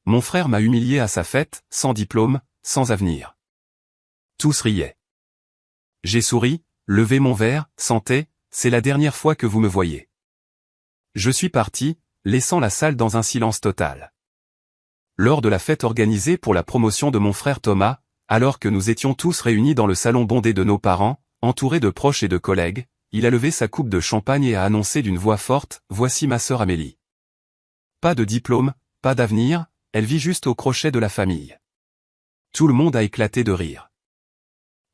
Mon frère m'a humilié à sa fête, sans diplôme, sans avenir. Tous riaient. J'ai souri, levé mon verre, santé, c'est la dernière fois que vous me voyez. Je suis parti, laissant la salle dans un silence total. Lors de la fête organisée pour la promotion de mon frère Thomas, alors que nous étions tous réunis dans le salon bondé de nos parents, entourés de proches et de collègues, il a levé sa coupe de champagne et a annoncé d'une voix forte, « Voici ma sœur Amélie. Pas de diplôme, pas d'avenir, elle vit juste au crochet de la famille. » Tout le monde a éclaté de rire.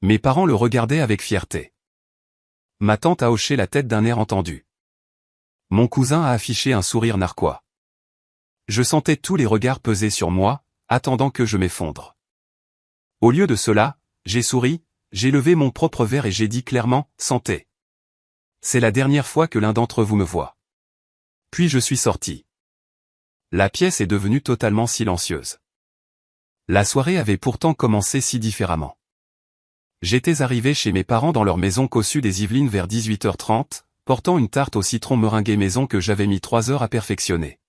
Mes parents le regardaient avec fierté. Ma tante a hoché la tête d'un air entendu. Mon cousin a affiché un sourire narquois. Je sentais tous les regards peser sur moi, attendant que je m'effondre. Au lieu de cela, j'ai souri, j'ai levé mon propre verre et j'ai dit clairement, « Santé. C'est la dernière fois que l'un d'entre vous me voit. » Puis je suis sorti. La pièce est devenue totalement silencieuse. La soirée avait pourtant commencé si différemment. J'étais arrivé chez mes parents dans leur maison cossue des Yvelines vers 18h30, portant une tarte au citron meringuée maison que j'avais mis 3 heures à perfectionner.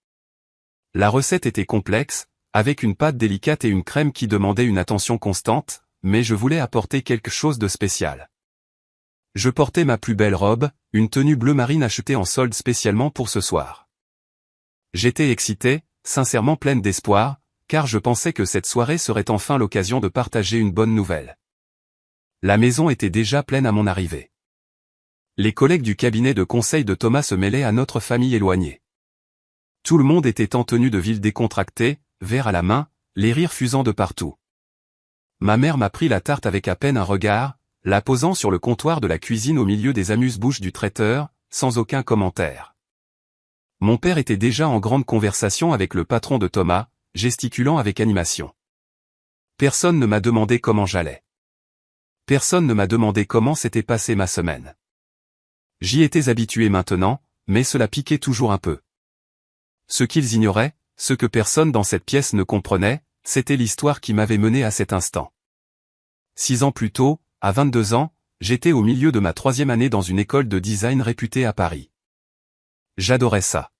La recette était complexe, avec une pâte délicate et une crème qui demandait une attention constante, mais je voulais apporter quelque chose de spécial. Je portais ma plus belle robe, une tenue bleu marine achetée en solde spécialement pour ce soir. J'étais excité, sincèrement pleine d'espoir, car je pensais que cette soirée serait enfin l'occasion de partager une bonne nouvelle. La maison était déjà pleine à mon arrivée. Les collègues du cabinet de conseil de Thomas se mêlaient à notre famille éloignée. Tout le monde était en tenue de ville décontractée, verre à la main, les rires fusant de partout. Ma mère m'a pris la tarte avec à peine un regard, la posant sur le comptoir de la cuisine au milieu des amuse-bouches du traiteur, sans aucun commentaire. Mon père était déjà en grande conversation avec le patron de Thomas, gesticulant avec animation. Personne ne m'a demandé comment j'allais. Personne ne m'a demandé comment s'était passée ma semaine. J'y étais habitué maintenant, mais cela piquait toujours un peu. Ce qu'ils ignoraient, ce que personne dans cette pièce ne comprenait, c'était l'histoire qui m'avait mené à cet instant. 6 ans plus tôt, à 22 ans, j'étais au milieu de ma 3e année dans une école de design réputée à Paris. J'adorais ça.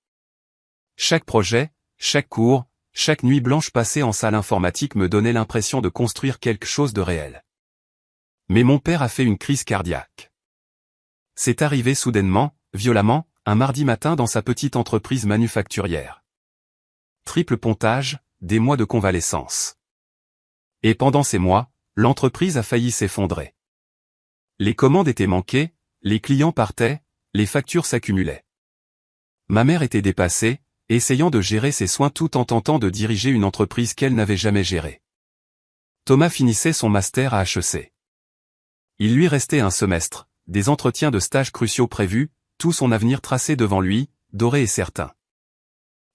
Chaque projet, chaque cours, chaque nuit blanche passée en salle informatique me donnait l'impression de construire quelque chose de réel. Mais mon père a fait une crise cardiaque. C'est arrivé soudainement, violemment, un mardi matin dans sa petite entreprise manufacturière. Triple pontage, des mois de convalescence. Et pendant ces mois, l'entreprise a failli s'effondrer. Les commandes étaient manquées, les clients partaient, les factures s'accumulaient. Ma mère était dépassée, essayant de gérer ses soins tout en tentant de diriger une entreprise qu'elle n'avait jamais gérée. Thomas finissait son master à HEC. Il lui restait un semestre, des entretiens de stage cruciaux prévus, tout son avenir tracé devant lui, doré et certain.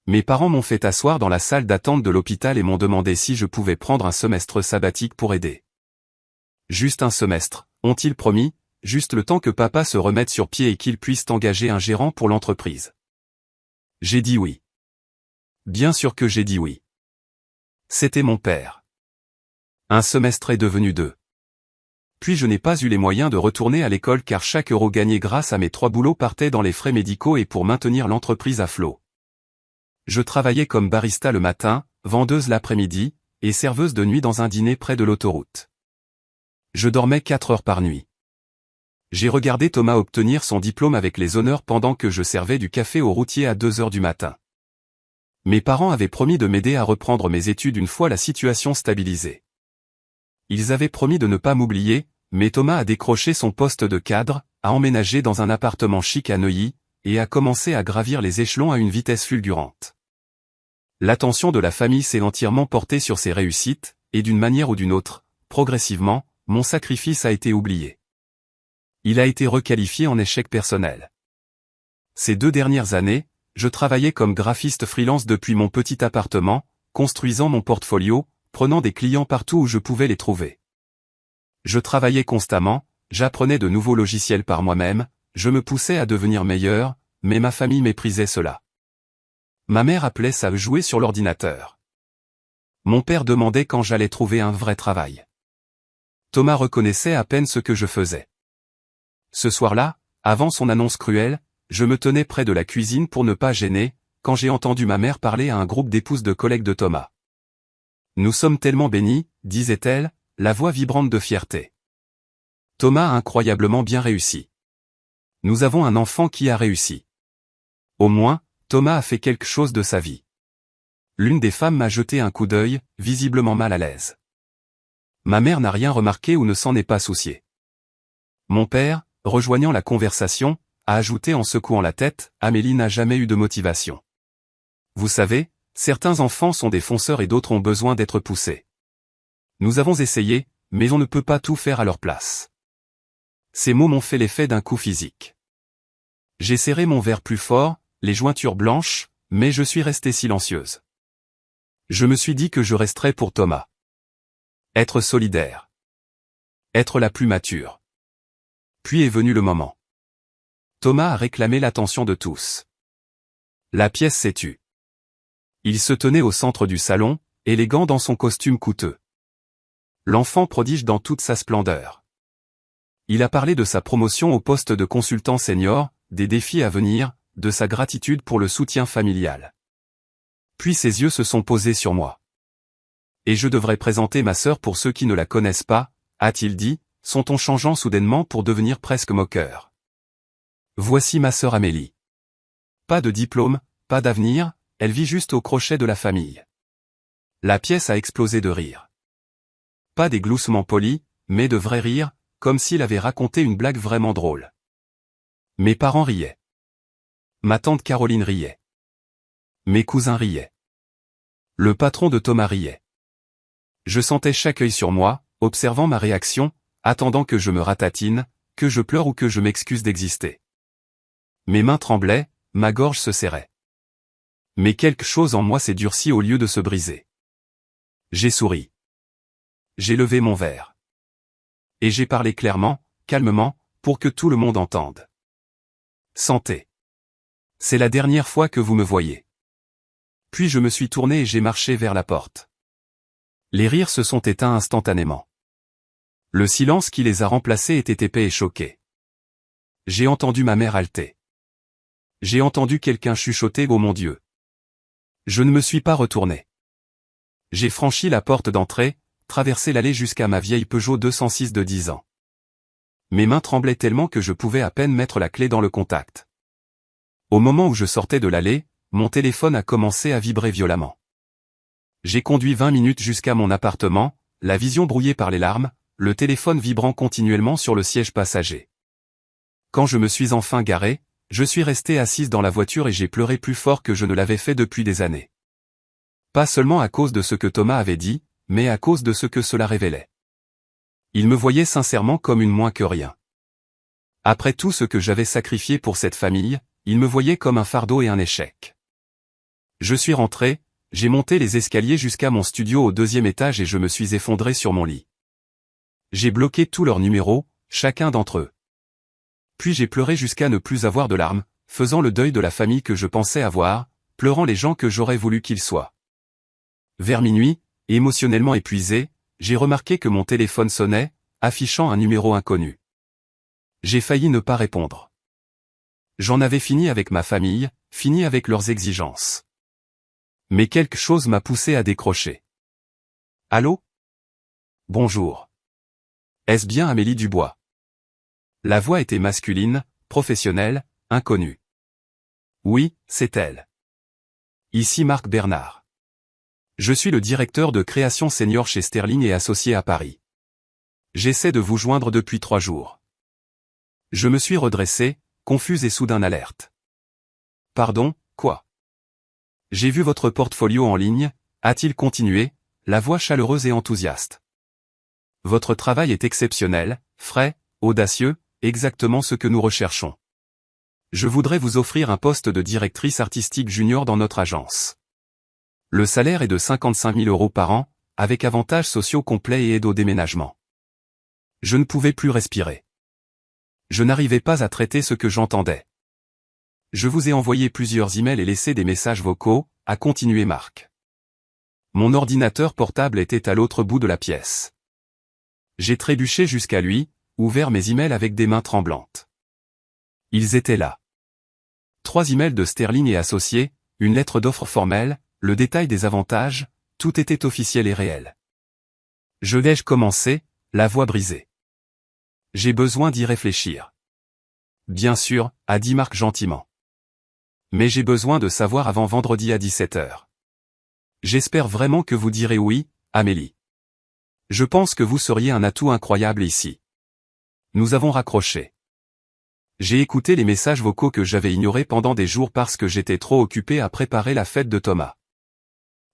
Mes parents m'ont fait asseoir dans la salle d'attente de l'hôpital et m'ont demandé si je pouvais prendre un semestre sabbatique pour aider. Juste un semestre, ont-ils promis, juste le temps que papa se remette sur pied et qu'il puisse engager un gérant pour l'entreprise. J'ai dit oui. Bien sûr que j'ai dit oui. C'était mon père. Un semestre est devenu 2. Puis je n'ai pas eu les moyens de retourner à l'école car chaque euro gagné grâce à mes 3 boulots partait dans les frais médicaux et pour maintenir l'entreprise à flot. Je travaillais comme barista le matin, vendeuse l'après-midi, et serveuse de nuit dans un dîner près de l'autoroute. Je dormais 4 heures par nuit. J'ai regardé Thomas obtenir son diplôme avec les honneurs pendant que je servais du café aux routiers à 2 heures du matin. Mes parents avaient promis de m'aider à reprendre mes études une fois la situation stabilisée. Ils avaient promis de ne pas m'oublier, mais Thomas a décroché son poste de cadre, a emménagé dans un appartement chic à Neuilly, et a commencé à gravir les échelons à une vitesse fulgurante. L'attention de la famille s'est entièrement portée sur ses réussites, et d'une manière ou d'une autre, progressivement, mon sacrifice a été oublié. Il a été requalifié en échec personnel. Ces 2 dernières années, je travaillais comme graphiste freelance depuis mon petit appartement, construisant mon portfolio, prenant des clients partout où je pouvais les trouver. Je travaillais constamment, j'apprenais de nouveaux logiciels par moi-même, je me poussais à devenir meilleur, mais ma famille méprisait cela. Ma mère appelait ça jouer sur l'ordinateur. Mon père demandait quand j'allais trouver un vrai travail. Thomas reconnaissait à peine ce que je faisais. Ce soir-là, avant son annonce cruelle, je me tenais près de la cuisine pour ne pas gêner, quand j'ai entendu ma mère parler à un groupe d'épouses de collègues de Thomas. Nous sommes tellement bénis, disait-elle, la voix vibrante de fierté. Thomas a incroyablement bien réussi. Nous avons un enfant qui a réussi. Au moins, Thomas a fait quelque chose de sa vie. L'une des femmes m'a jeté un coup d'œil, visiblement mal à l'aise. Ma mère n'a rien remarqué ou ne s'en est pas souciée. Mon père, rejoignant la conversation, a ajouté en secouant la tête, Amélie n'a jamais eu de motivation. Vous savez, certains enfants sont des fonceurs et d'autres ont besoin d'être poussés. Nous avons essayé, mais on ne peut pas tout faire à leur place. Ces mots m'ont fait l'effet d'un coup physique. J'ai serré mon verre plus fort, les jointures blanches, mais je suis restée silencieuse. Je me suis dit que je resterais pour Thomas. Être solidaire. Être la plus mature. Puis est venu le moment. Thomas a réclamé l'attention de tous. La pièce s'est tue. Il se tenait au centre du salon, élégant dans son costume coûteux. L'enfant prodige dans toute sa splendeur. Il a parlé de sa promotion au poste de consultant senior, des défis à venir, de sa gratitude pour le soutien familial. Puis ses yeux se sont posés sur moi. Et je devrais présenter ma sœur pour ceux qui ne la connaissent pas, a-t-il dit, son ton changeant soudainement pour devenir presque moqueur. Voici ma sœur Amélie. Pas de diplôme, pas d'avenir, elle vit juste au crochet de la famille. La pièce a explosé de rire. Pas des gloussements polis, mais de vrais rires, comme s'il avait raconté une blague vraiment drôle. Mes parents riaient. Ma tante Caroline riait. Mes cousins riaient. Le patron de Thomas riait. Je sentais chaque œil sur moi, observant ma réaction, attendant que je me ratatine, que je pleure ou que je m'excuse d'exister. Mes mains tremblaient, ma gorge se serrait. Mais quelque chose en moi s'est durci au lieu de se briser. J'ai souri. J'ai levé mon verre. Et j'ai parlé clairement, calmement, pour que tout le monde entende. Santé. C'est la dernière fois que vous me voyez. Puis je me suis tourné et j'ai marché vers la porte. Les rires se sont éteints instantanément. Le silence qui les a remplacés était épais et choqué. J'ai entendu ma mère halter. J'ai entendu quelqu'un chuchoter « Oh mon Dieu !» Je ne me suis pas retourné. J'ai franchi la porte d'entrée, traversé l'allée jusqu'à ma vieille Peugeot 206 de 10 ans. Mes mains tremblaient tellement que je pouvais à peine mettre la clé dans le contact. Au moment où je sortais de l'allée, mon téléphone a commencé à vibrer violemment. J'ai conduit 20 minutes jusqu'à mon appartement, la vision brouillée par les larmes, le téléphone vibrant continuellement sur le siège passager. Quand je me suis enfin garé, je suis restée assise dans la voiture et j'ai pleuré plus fort que je ne l'avais fait depuis des années. Pas seulement à cause de ce que Thomas avait dit, mais à cause de ce que cela révélait. Il me voyait sincèrement comme une moins que rien. Après tout ce que j'avais sacrifié pour cette famille, il me voyait comme un fardeau et un échec. Je suis rentré, j'ai monté les escaliers jusqu'à mon studio au 2e étage et je me suis effondré sur mon lit. J'ai bloqué tous leurs numéros, chacun d'entre eux. Puis j'ai pleuré jusqu'à ne plus avoir de larmes, faisant le deuil de la famille que je pensais avoir, pleurant les gens que j'aurais voulu qu'ils soient. Vers minuit, émotionnellement épuisé, j'ai remarqué que mon téléphone sonnait, affichant un numéro inconnu. J'ai failli ne pas répondre. J'en avais fini avec ma famille, fini avec leurs exigences. Mais quelque chose m'a poussé à décrocher. Allô ? Bonjour. Est-ce bien Amélie Dubois ? La voix était masculine, professionnelle, inconnue. Oui, c'est elle. Ici Marc Bernard. Je suis le directeur de création senior chez Sterling et Associés à Paris. J'essaie de vous joindre depuis 3 jours. Je me suis redressé, confuse et soudain alerte. Pardon, quoi ? J'ai vu votre portfolio en ligne, a-t-il continué, la voix chaleureuse et enthousiaste. Votre travail est exceptionnel, frais, audacieux, exactement ce que nous recherchons. Je voudrais vous offrir un poste de directrice artistique junior dans notre agence. Le salaire est de 55 000 € par an, avec avantages sociaux complets et aide au déménagement. Je ne pouvais plus respirer. Je n'arrivais pas à traiter ce que j'entendais. Je vous ai envoyé plusieurs emails et laissé des messages vocaux, a continué Marc. Mon ordinateur portable était à l'autre bout de la pièce. J'ai trébuché jusqu'à lui, ouvert mes emails avec des mains tremblantes. Ils étaient là. 3 emails de Sterling et Associés, une lettre d'offre formelle, le détail des avantages, tout était officiel et réel. Je l'ai commencé, la voix brisée. J'ai besoin d'y réfléchir. Bien sûr, a dit Marc gentiment. Mais j'ai besoin de savoir avant vendredi à 17h. J'espère vraiment que vous direz oui, Amélie. Je pense que vous seriez un atout incroyable ici. Nous avons raccroché. J'ai écouté les messages vocaux que j'avais ignorés pendant des jours parce que j'étais trop occupé à préparer la fête de Thomas.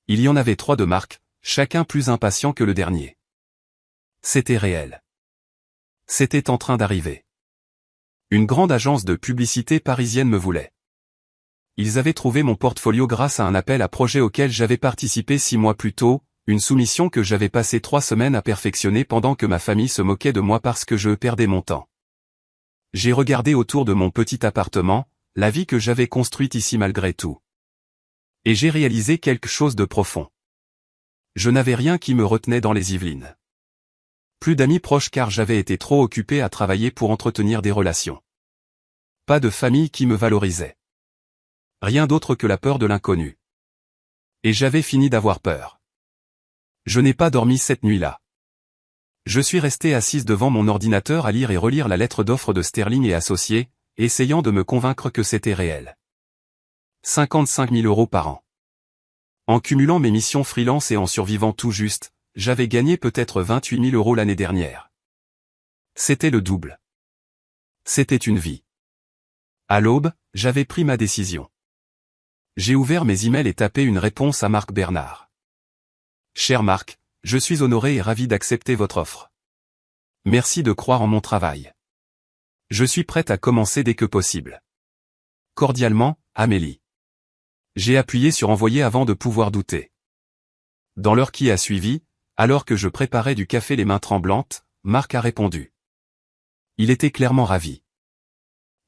Il y en avait 3 de Marc, chacun plus impatient que le dernier. C'était réel. C'était en train d'arriver. Une grande agence de publicité parisienne me voulait. Ils avaient trouvé mon portfolio grâce à un appel à projet auquel j'avais participé 6 mois plus tôt, une soumission que j'avais passé 3 semaines à perfectionner pendant que ma famille se moquait de moi parce que je perdais mon temps. J'ai regardé autour de mon petit appartement, la vie que j'avais construite ici malgré tout. Et j'ai réalisé quelque chose de profond. Je n'avais rien qui me retenait dans les Yvelines. Plus d'amis proches car j'avais été trop occupé à travailler pour entretenir des relations. Pas de famille qui me valorisait. Rien d'autre que la peur de l'inconnu. Et j'avais fini d'avoir peur. Je n'ai pas dormi cette nuit-là. Je suis resté assise devant mon ordinateur à lire et relire la lettre d'offre de Sterling et Associés, essayant de me convaincre que c'était réel. 55 000 € par an. En cumulant mes missions freelance et en survivant tout juste, j'avais gagné peut-être 28 000 € l'année dernière. C'était le double. C'était une vie. À l'aube, j'avais pris ma décision. J'ai ouvert mes emails et tapé une réponse à Marc Bernard. Cher Marc, je suis honoré et ravi d'accepter votre offre. Merci de croire en mon travail. Je suis prête à commencer dès que possible. Cordialement, Amélie. J'ai appuyé sur envoyer avant de pouvoir douter. Dans l'heure qui a suivi, alors que je préparais du café les mains tremblantes, Marc a répondu. Il était clairement ravi.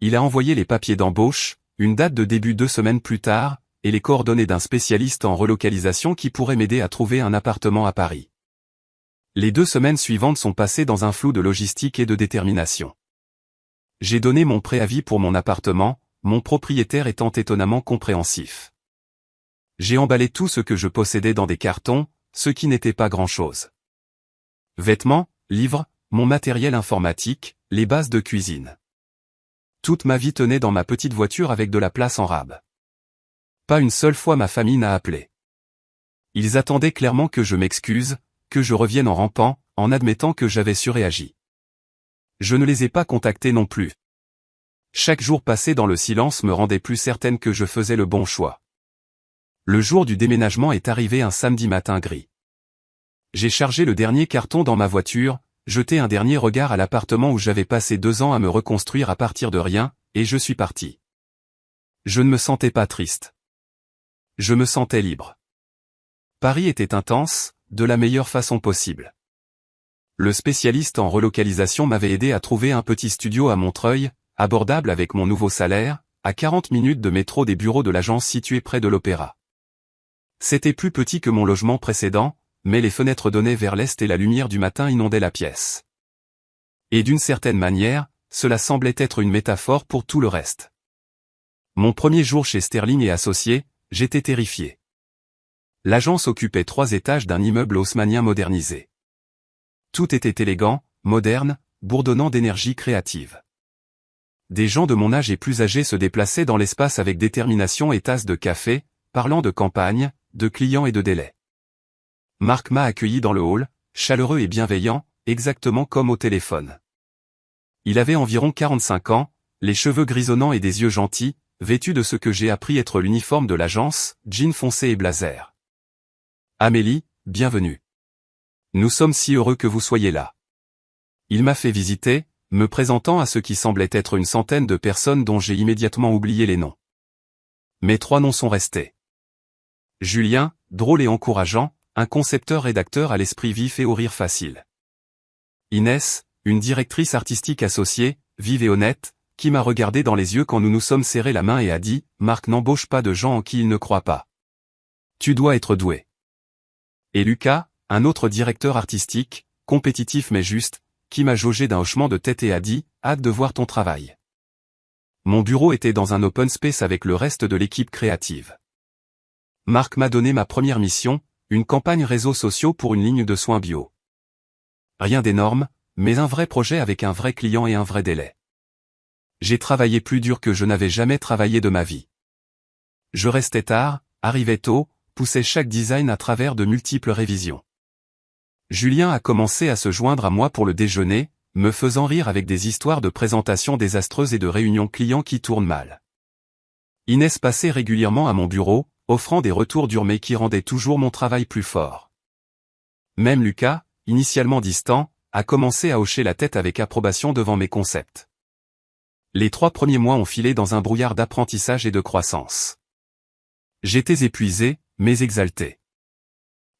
Il a envoyé les papiers d'embauche, une date de début 2 semaines plus tard, et les coordonnées d'un spécialiste en relocalisation qui pourrait m'aider à trouver un appartement à Paris. Les 2 semaines suivantes sont passées dans un flou de logistique et de détermination. J'ai donné mon préavis pour mon appartement, mon propriétaire étant étonnamment compréhensif. J'ai emballé tout ce que je possédais dans des cartons, ce qui n'était pas grand-chose. Vêtements, livres, mon matériel informatique, les bases de cuisine. Toute ma vie tenait dans ma petite voiture avec de la place en rab. Pas une seule fois ma famille n'a appelé. Ils attendaient clairement que je m'excuse, que je revienne en rampant, en admettant que j'avais surréagi. Je ne les ai pas contactés non plus. Chaque jour passé dans le silence me rendait plus certaine que je faisais le bon choix. Le jour du déménagement est arrivé un samedi matin gris. J'ai chargé le dernier carton dans ma voiture, jeté un dernier regard à l'appartement où j'avais passé 2 ans à me reconstruire à partir de rien, et je suis parti. Je ne me sentais pas triste. Je me sentais libre. Paris était intense, de la meilleure façon possible. Le spécialiste en relocalisation m'avait aidé à trouver un petit studio à Montreuil, abordable avec mon nouveau salaire, à 40 minutes de métro des bureaux de l'agence située près de l'Opéra. C'était plus petit que mon logement précédent, mais les fenêtres donnaient vers l'est et la lumière du matin inondait la pièce. Et d'une certaine manière, cela semblait être une métaphore pour tout le reste. Mon premier jour chez Sterling et Associés, j'étais terrifié. L'agence occupait 3 étages d'un immeuble haussmannien modernisé. Tout était élégant, moderne, bourdonnant d'énergie créative. Des gens de mon âge et plus âgés se déplaçaient dans l'espace avec détermination et tasses de café, parlant de campagne, de clients et de délais. Marc m'a accueilli dans le hall, chaleureux et bienveillant, exactement comme au téléphone. Il avait environ 45 ans, les cheveux grisonnants et des yeux gentils, vêtu de ce que j'ai appris être l'uniforme de l'agence, jean foncé et blazer. Amélie, bienvenue. Nous sommes si heureux que vous soyez là. Il m'a fait visiter, me présentant à ce qui semblait être une centaine de personnes dont j'ai immédiatement oublié les noms. Mes 3 noms sont restés. Julien, drôle et encourageant, un concepteur-rédacteur à l'esprit vif et au rire facile. Inès, une directrice artistique associée, vive et honnête, qui m'a regardé dans les yeux quand nous nous sommes serrés la main et a dit « Marc n'embauche pas de gens en qui il ne croit pas. Tu dois être doué. » Et Lucas, un autre directeur artistique, compétitif mais juste, qui m'a jaugé d'un hochement de tête et a dit « Hâte de voir ton travail. » Mon bureau était dans un open space avec le reste de l'équipe créative. Marc m'a donné ma première mission, une campagne réseaux sociaux pour une ligne de soins bio. Rien d'énorme, mais un vrai projet avec un vrai client et un vrai délai. J'ai travaillé plus dur que je n'avais jamais travaillé de ma vie. Je restais tard, arrivais tôt, poussais chaque design à travers de multiples révisions. Julien a commencé à se joindre à moi pour le déjeuner, me faisant rire avec des histoires de présentations désastreuses et de réunions clients qui tournent mal. Inès passait régulièrement à mon bureau, offrant des retours durs mais qui rendaient toujours mon travail plus fort. Même Lucas, initialement distant, a commencé à hocher la tête avec approbation devant mes concepts. Les 3 premiers mois ont filé dans un brouillard d'apprentissage et de croissance. J'étais épuisé, mais exalté.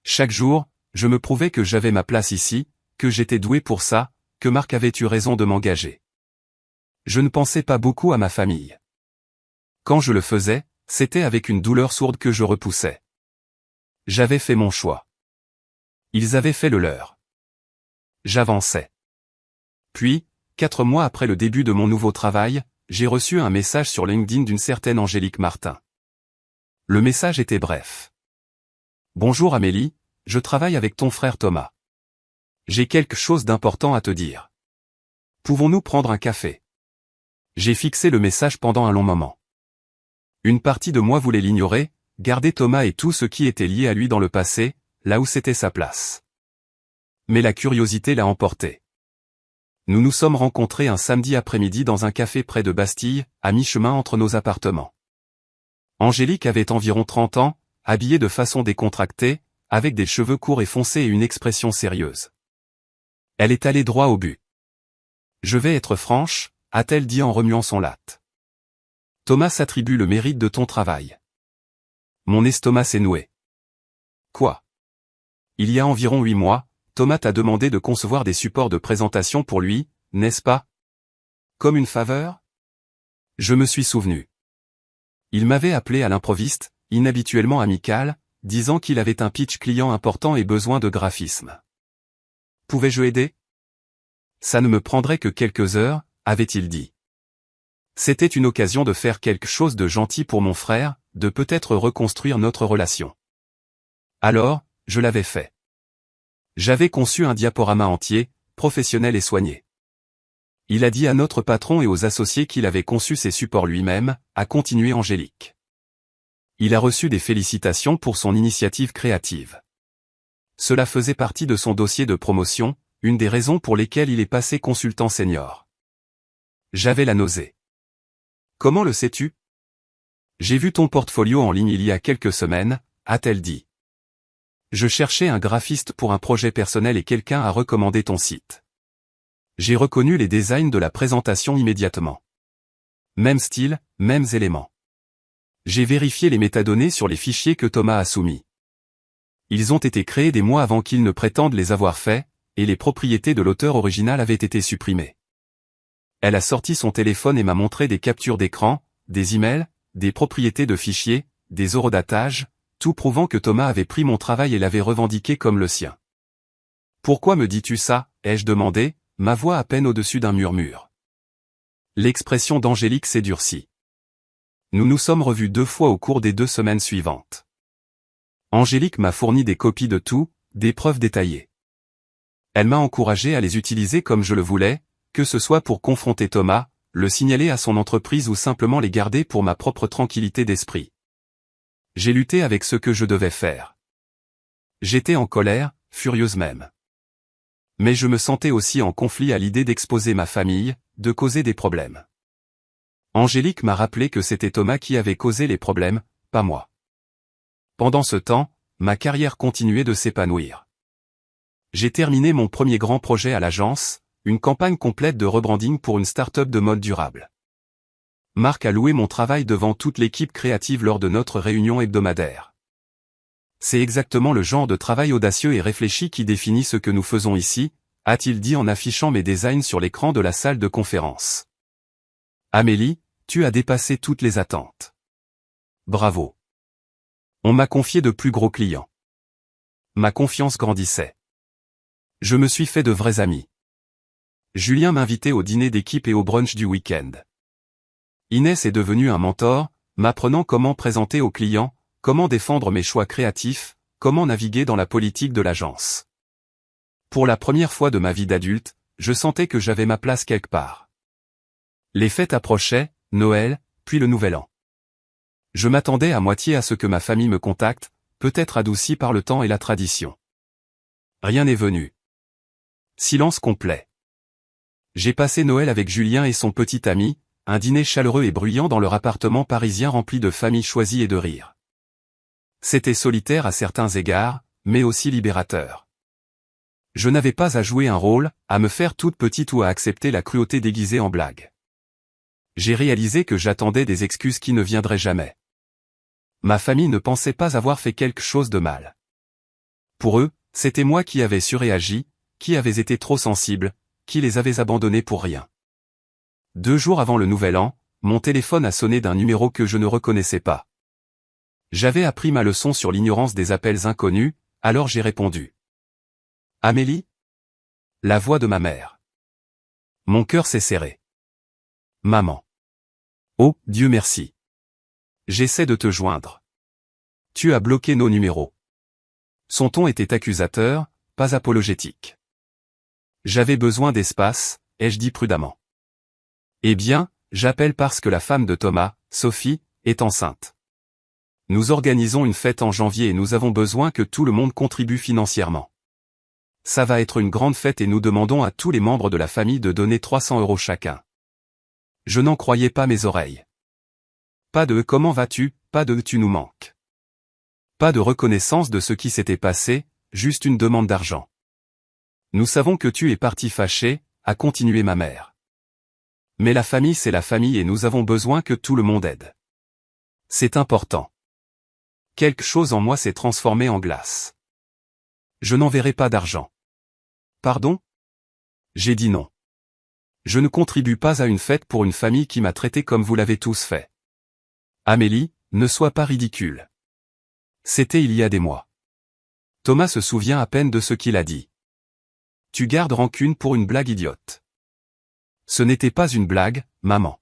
Chaque jour, je me prouvais que j'avais ma place ici, que j'étais doué pour ça, que Marc avait eu raison de m'engager. Je ne pensais pas beaucoup à ma famille. Quand je le faisais, c'était avec une douleur sourde que je repoussais. J'avais fait mon choix. Ils avaient fait le leur. J'avançais. Puis, 4 mois après le début de mon nouveau travail, j'ai reçu un message sur LinkedIn d'une certaine Angélique Martin. Le message était bref. Bonjour Amélie, je travaille avec ton frère Thomas. J'ai quelque chose d'important à te dire. Pouvons-nous prendre un café? J'ai fixé le message pendant un long moment. Une partie de moi voulait l'ignorer, garder Thomas et tout ce qui était lié à lui dans le passé, là où c'était sa place. Mais la curiosité l'a emporté. Nous nous sommes rencontrés un samedi après-midi dans un café près de Bastille, à mi-chemin entre nos appartements. Angélique avait environ 30 ans, habillée de façon décontractée, avec des cheveux courts et foncés et une expression sérieuse. Elle est allée droit au but. Je vais être franche, a-t-elle dit en remuant son latte. Thomas s'attribue le mérite de ton travail. Mon estomac s'est noué. Quoi? Il y a environ 8 mois, Thomas t'a demandé de concevoir des supports de présentation pour lui, n'est-ce pas? Comme une faveur? Je me suis souvenu. Il m'avait appelé à l'improviste, inhabituellement amical, disant qu'il avait un pitch client important et besoin de graphisme. Pouvais-je aider? Ça ne me prendrait que quelques heures, avait-il dit. C'était une occasion de faire quelque chose de gentil pour mon frère, de peut-être reconstruire notre relation. Alors, je l'avais fait. J'avais conçu un diaporama entier, professionnel et soigné. Il a dit à notre patron et aux associés qu'il avait conçu ses supports lui-même, a continué Angélique. Il a reçu des félicitations pour son initiative créative. Cela faisait partie de son dossier de promotion, une des raisons pour lesquelles il est passé consultant senior. J'avais la nausée. Comment le sais-tu? J'ai vu ton portfolio en ligne il y a quelques semaines, a-t-elle dit. Je cherchais un graphiste pour un projet personnel et quelqu'un a recommandé ton site. J'ai reconnu les designs de la présentation immédiatement. Même style, mêmes éléments. J'ai vérifié les métadonnées sur les fichiers que Thomas a soumis. Ils ont été créés des mois avant qu'il ne prétende les avoir faits, et les propriétés de l'auteur original avaient été supprimées. Elle a sorti son téléphone et m'a montré des captures d'écran, des emails, des propriétés de fichiers, des horodatages, tout prouvant que Thomas avait pris mon travail et l'avait revendiqué comme le sien. Pourquoi me dis-tu ça, ai-je demandé, ma voix à peine au-dessus d'un murmure. L'expression d'Angélique s'est durcie. Nous nous sommes revus 2 fois au cours des 2 semaines suivantes. Angélique m'a fourni des copies de tout, des preuves détaillées. Elle m'a encouragé à les utiliser comme je le voulais, que ce soit pour confronter Thomas, le signaler à son entreprise ou simplement les garder pour ma propre tranquillité d'esprit. J'ai lutté avec ce que je devais faire. J'étais en colère, furieuse même. Mais je me sentais aussi en conflit à l'idée d'exposer ma famille, de causer des problèmes. Angélique m'a rappelé que c'était Thomas qui avait causé les problèmes, pas moi. Pendant ce temps, ma carrière continuait de s'épanouir. J'ai terminé mon premier grand projet à l'agence, une campagne complète de rebranding pour une start-up de mode durable. Marc a loué mon travail devant toute l'équipe créative lors de notre réunion hebdomadaire. C'est exactement le genre de travail audacieux et réfléchi qui définit ce que nous faisons ici, a-t-il dit en affichant mes designs sur l'écran de la salle de conférence. Amélie, tu as dépassé toutes les attentes. Bravo. On m'a confié de plus gros clients. Ma confiance grandissait. Je me suis fait de vrais amis. Julien m'invitait au dîner d'équipe et au brunch du week-end. Inès est devenue un mentor, m'apprenant comment présenter aux clients, comment défendre mes choix créatifs, comment naviguer dans la politique de l'agence. Pour la première fois de ma vie d'adulte, je sentais que j'avais ma place quelque part. Les fêtes approchaient, Noël, puis le Nouvel An. Je m'attendais à moitié à ce que ma famille me contacte, peut-être adouci par le temps et la tradition. Rien n'est venu. Silence complet. J'ai passé Noël avec Julien et son petit ami, un dîner chaleureux et bruyant dans leur appartement parisien rempli de familles choisies et de rires. C'était solitaire à certains égards, mais aussi libérateur. Je n'avais pas à jouer un rôle, à me faire toute petite ou à accepter la cruauté déguisée en blague. J'ai réalisé que j'attendais des excuses qui ne viendraient jamais. Ma famille ne pensait pas avoir fait quelque chose de mal. Pour eux, c'était moi qui avais surréagi, qui avais été trop sensible, qui les avais abandonnés pour rien. 2 jours avant le Nouvel An, mon téléphone a sonné d'un numéro que je ne reconnaissais pas. J'avais appris ma leçon sur l'ignorance des appels inconnus, alors j'ai répondu. Amélie ? La voix de ma mère. Mon cœur s'est serré. Maman. Oh, Dieu merci. J'essaie de te joindre. Tu as bloqué nos numéros. Son ton était accusateur, pas apologétique. J'avais besoin d'espace, ai-je dit prudemment. Eh bien, j'appelle parce que la femme de Thomas, Sophie, est enceinte. Nous organisons une fête en janvier et nous avons besoin que tout le monde contribue financièrement. Ça va être une grande fête et nous demandons à tous les membres de la famille de donner 300 € chacun. Je n'en croyais pas mes oreilles. Pas de « comment vas-tu », pas de « tu nous manques ». Pas de reconnaissance de ce qui s'était passé, juste une demande d'argent. Nous savons que tu es parti fâché, a continué ma mère. Mais la famille c'est la famille et nous avons besoin que tout le monde aide. C'est important. Quelque chose en moi s'est transformé en glace. Je n'enverrai pas d'argent. Pardon ? J'ai dit non. Je ne contribue pas à une fête pour une famille qui m'a traité comme vous l'avez tous fait. Amélie, ne sois pas ridicule. C'était il y a des mois. Thomas se souvient à peine de ce qu'il a dit. Tu gardes rancune pour une blague idiote. Ce n'était pas une blague, maman.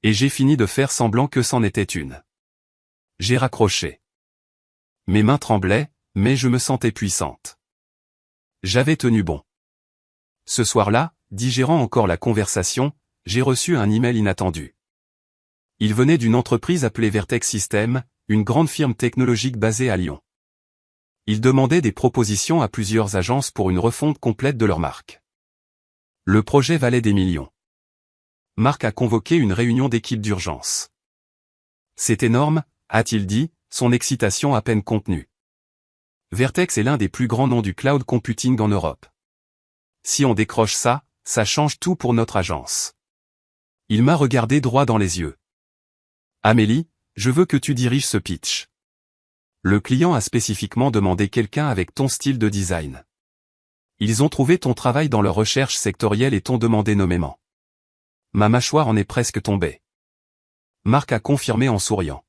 Et j'ai fini de faire semblant que c'en était une. J'ai raccroché. Mes mains tremblaient, mais je me sentais puissante. J'avais tenu bon. Ce soir-là, digérant encore la conversation, j'ai reçu un email inattendu. Il venait d'une entreprise appelée Vertex Systems, une grande firme technologique basée à Lyon. Il demandait des propositions à plusieurs agences pour une refonte complète de leur marque. Le projet valait des millions. Marc a convoqué une réunion d'équipe d'urgence. C'est énorme, a-t-il dit, son excitation à peine contenue. Vertex est l'un des plus grands noms du cloud computing en Europe. Si on décroche ça, ça change tout pour notre agence. Il m'a regardé droit dans les yeux. Amélie, je veux que tu diriges ce pitch. Le client a spécifiquement demandé quelqu'un avec ton style de design. Ils ont trouvé ton travail dans leur recherche sectorielle et t'ont demandé nommément. Ma mâchoire en est presque tombée. Marc a confirmé en souriant.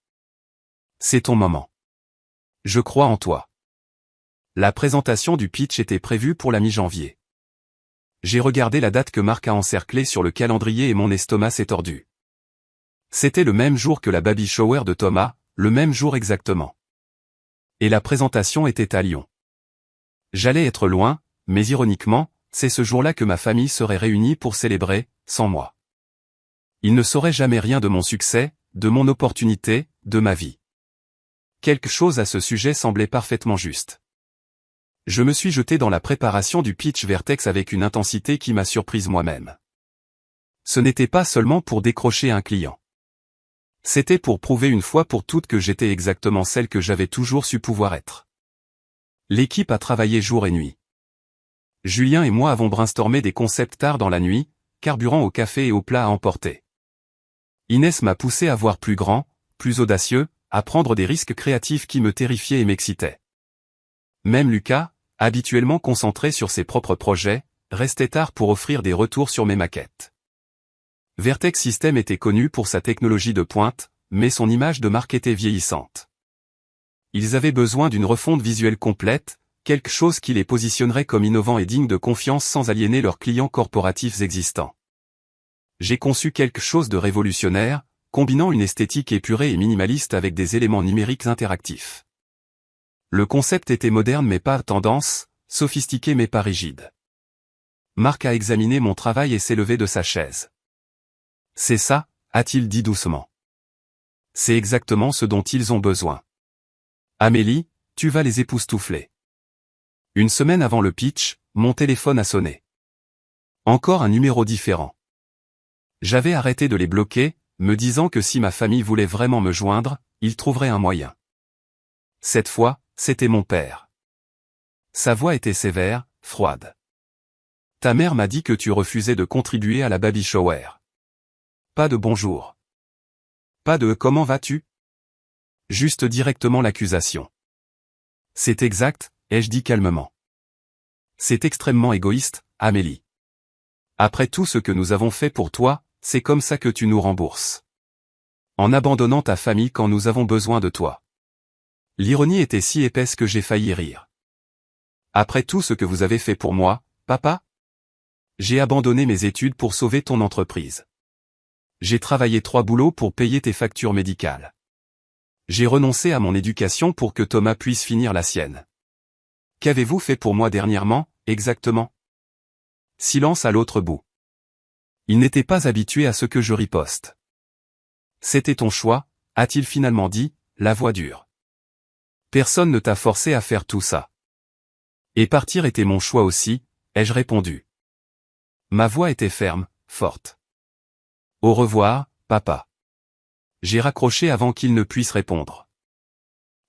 C'est ton moment. Je crois en toi. La présentation du pitch était prévue pour la mi-janvier. J'ai regardé la date que Marc a encerclée sur le calendrier et mon estomac s'est tordu. C'était le même jour que la baby shower de Thomas, le même jour exactement. Et la présentation était à Lyon. J'allais être loin, mais ironiquement, c'est ce jour-là que ma famille serait réunie pour célébrer, sans moi. Ils ne sauraient jamais rien de mon succès, de mon opportunité, de ma vie. Quelque chose à ce sujet semblait parfaitement juste. Je me suis jeté dans la préparation du pitch Vertex avec une intensité qui m'a surprise moi-même. Ce n'était pas seulement pour décrocher un client. C'était pour prouver une fois pour toutes que j'étais exactement celle que j'avais toujours su pouvoir être. L'équipe a travaillé jour et nuit. Julien et moi avons brainstormé des concepts tard dans la nuit, carburant au café et aux plats à emporter. Inès m'a poussé à voir plus grand, plus audacieux, à prendre des risques créatifs qui me terrifiaient et m'excitaient. Même Lucas, habituellement concentré sur ses propres projets, restait tard pour offrir des retours sur mes maquettes. Vertex Systems était connu pour sa technologie de pointe, mais son image de marque était vieillissante. Ils avaient besoin d'une refonte visuelle complète, quelque chose qui les positionnerait comme innovants et dignes de confiance sans aliéner leurs clients corporatifs existants. J'ai conçu quelque chose de révolutionnaire, combinant une esthétique épurée et minimaliste avec des éléments numériques interactifs. Le concept était moderne mais pas tendance, sophistiqué mais pas rigide. Marc a examiné mon travail et s'est levé de sa chaise. C'est ça, a-t-il dit doucement. C'est exactement ce dont ils ont besoin. Amélie, tu vas les époustoufler. Une semaine avant le pitch, mon téléphone a sonné. Encore un numéro différent. J'avais arrêté de les bloquer, me disant que si ma famille voulait vraiment me joindre, ils trouveraient un moyen. Cette fois, c'était mon père. Sa voix était sévère, froide. Ta mère m'a dit que tu refusais de contribuer à la baby shower. Pas de bonjour. Pas de comment vas-tu? Juste directement l'accusation. C'est exact, ai-je dit calmement. C'est extrêmement égoïste, Amélie. Après tout ce que nous avons fait pour toi, c'est comme ça que tu nous rembourses. En abandonnant ta famille quand nous avons besoin de toi. L'ironie était si épaisse que j'ai failli rire. Après tout ce que vous avez fait pour moi, papa? J'ai abandonné mes études pour sauver ton entreprise. J'ai travaillé 3 boulots pour payer tes factures médicales. J'ai renoncé à mon éducation pour que Thomas puisse finir la sienne. Qu'avez-vous fait pour moi dernièrement, exactement? Silence à l'autre bout. Il n'était pas habitué à ce que je riposte. C'était ton choix, a-t-il finalement dit, la voix dure. Personne ne t'a forcé à faire tout ça. Et partir était mon choix aussi, ai-je répondu. Ma voix était ferme, forte. Au revoir, papa. J'ai raccroché avant qu'il ne puisse répondre.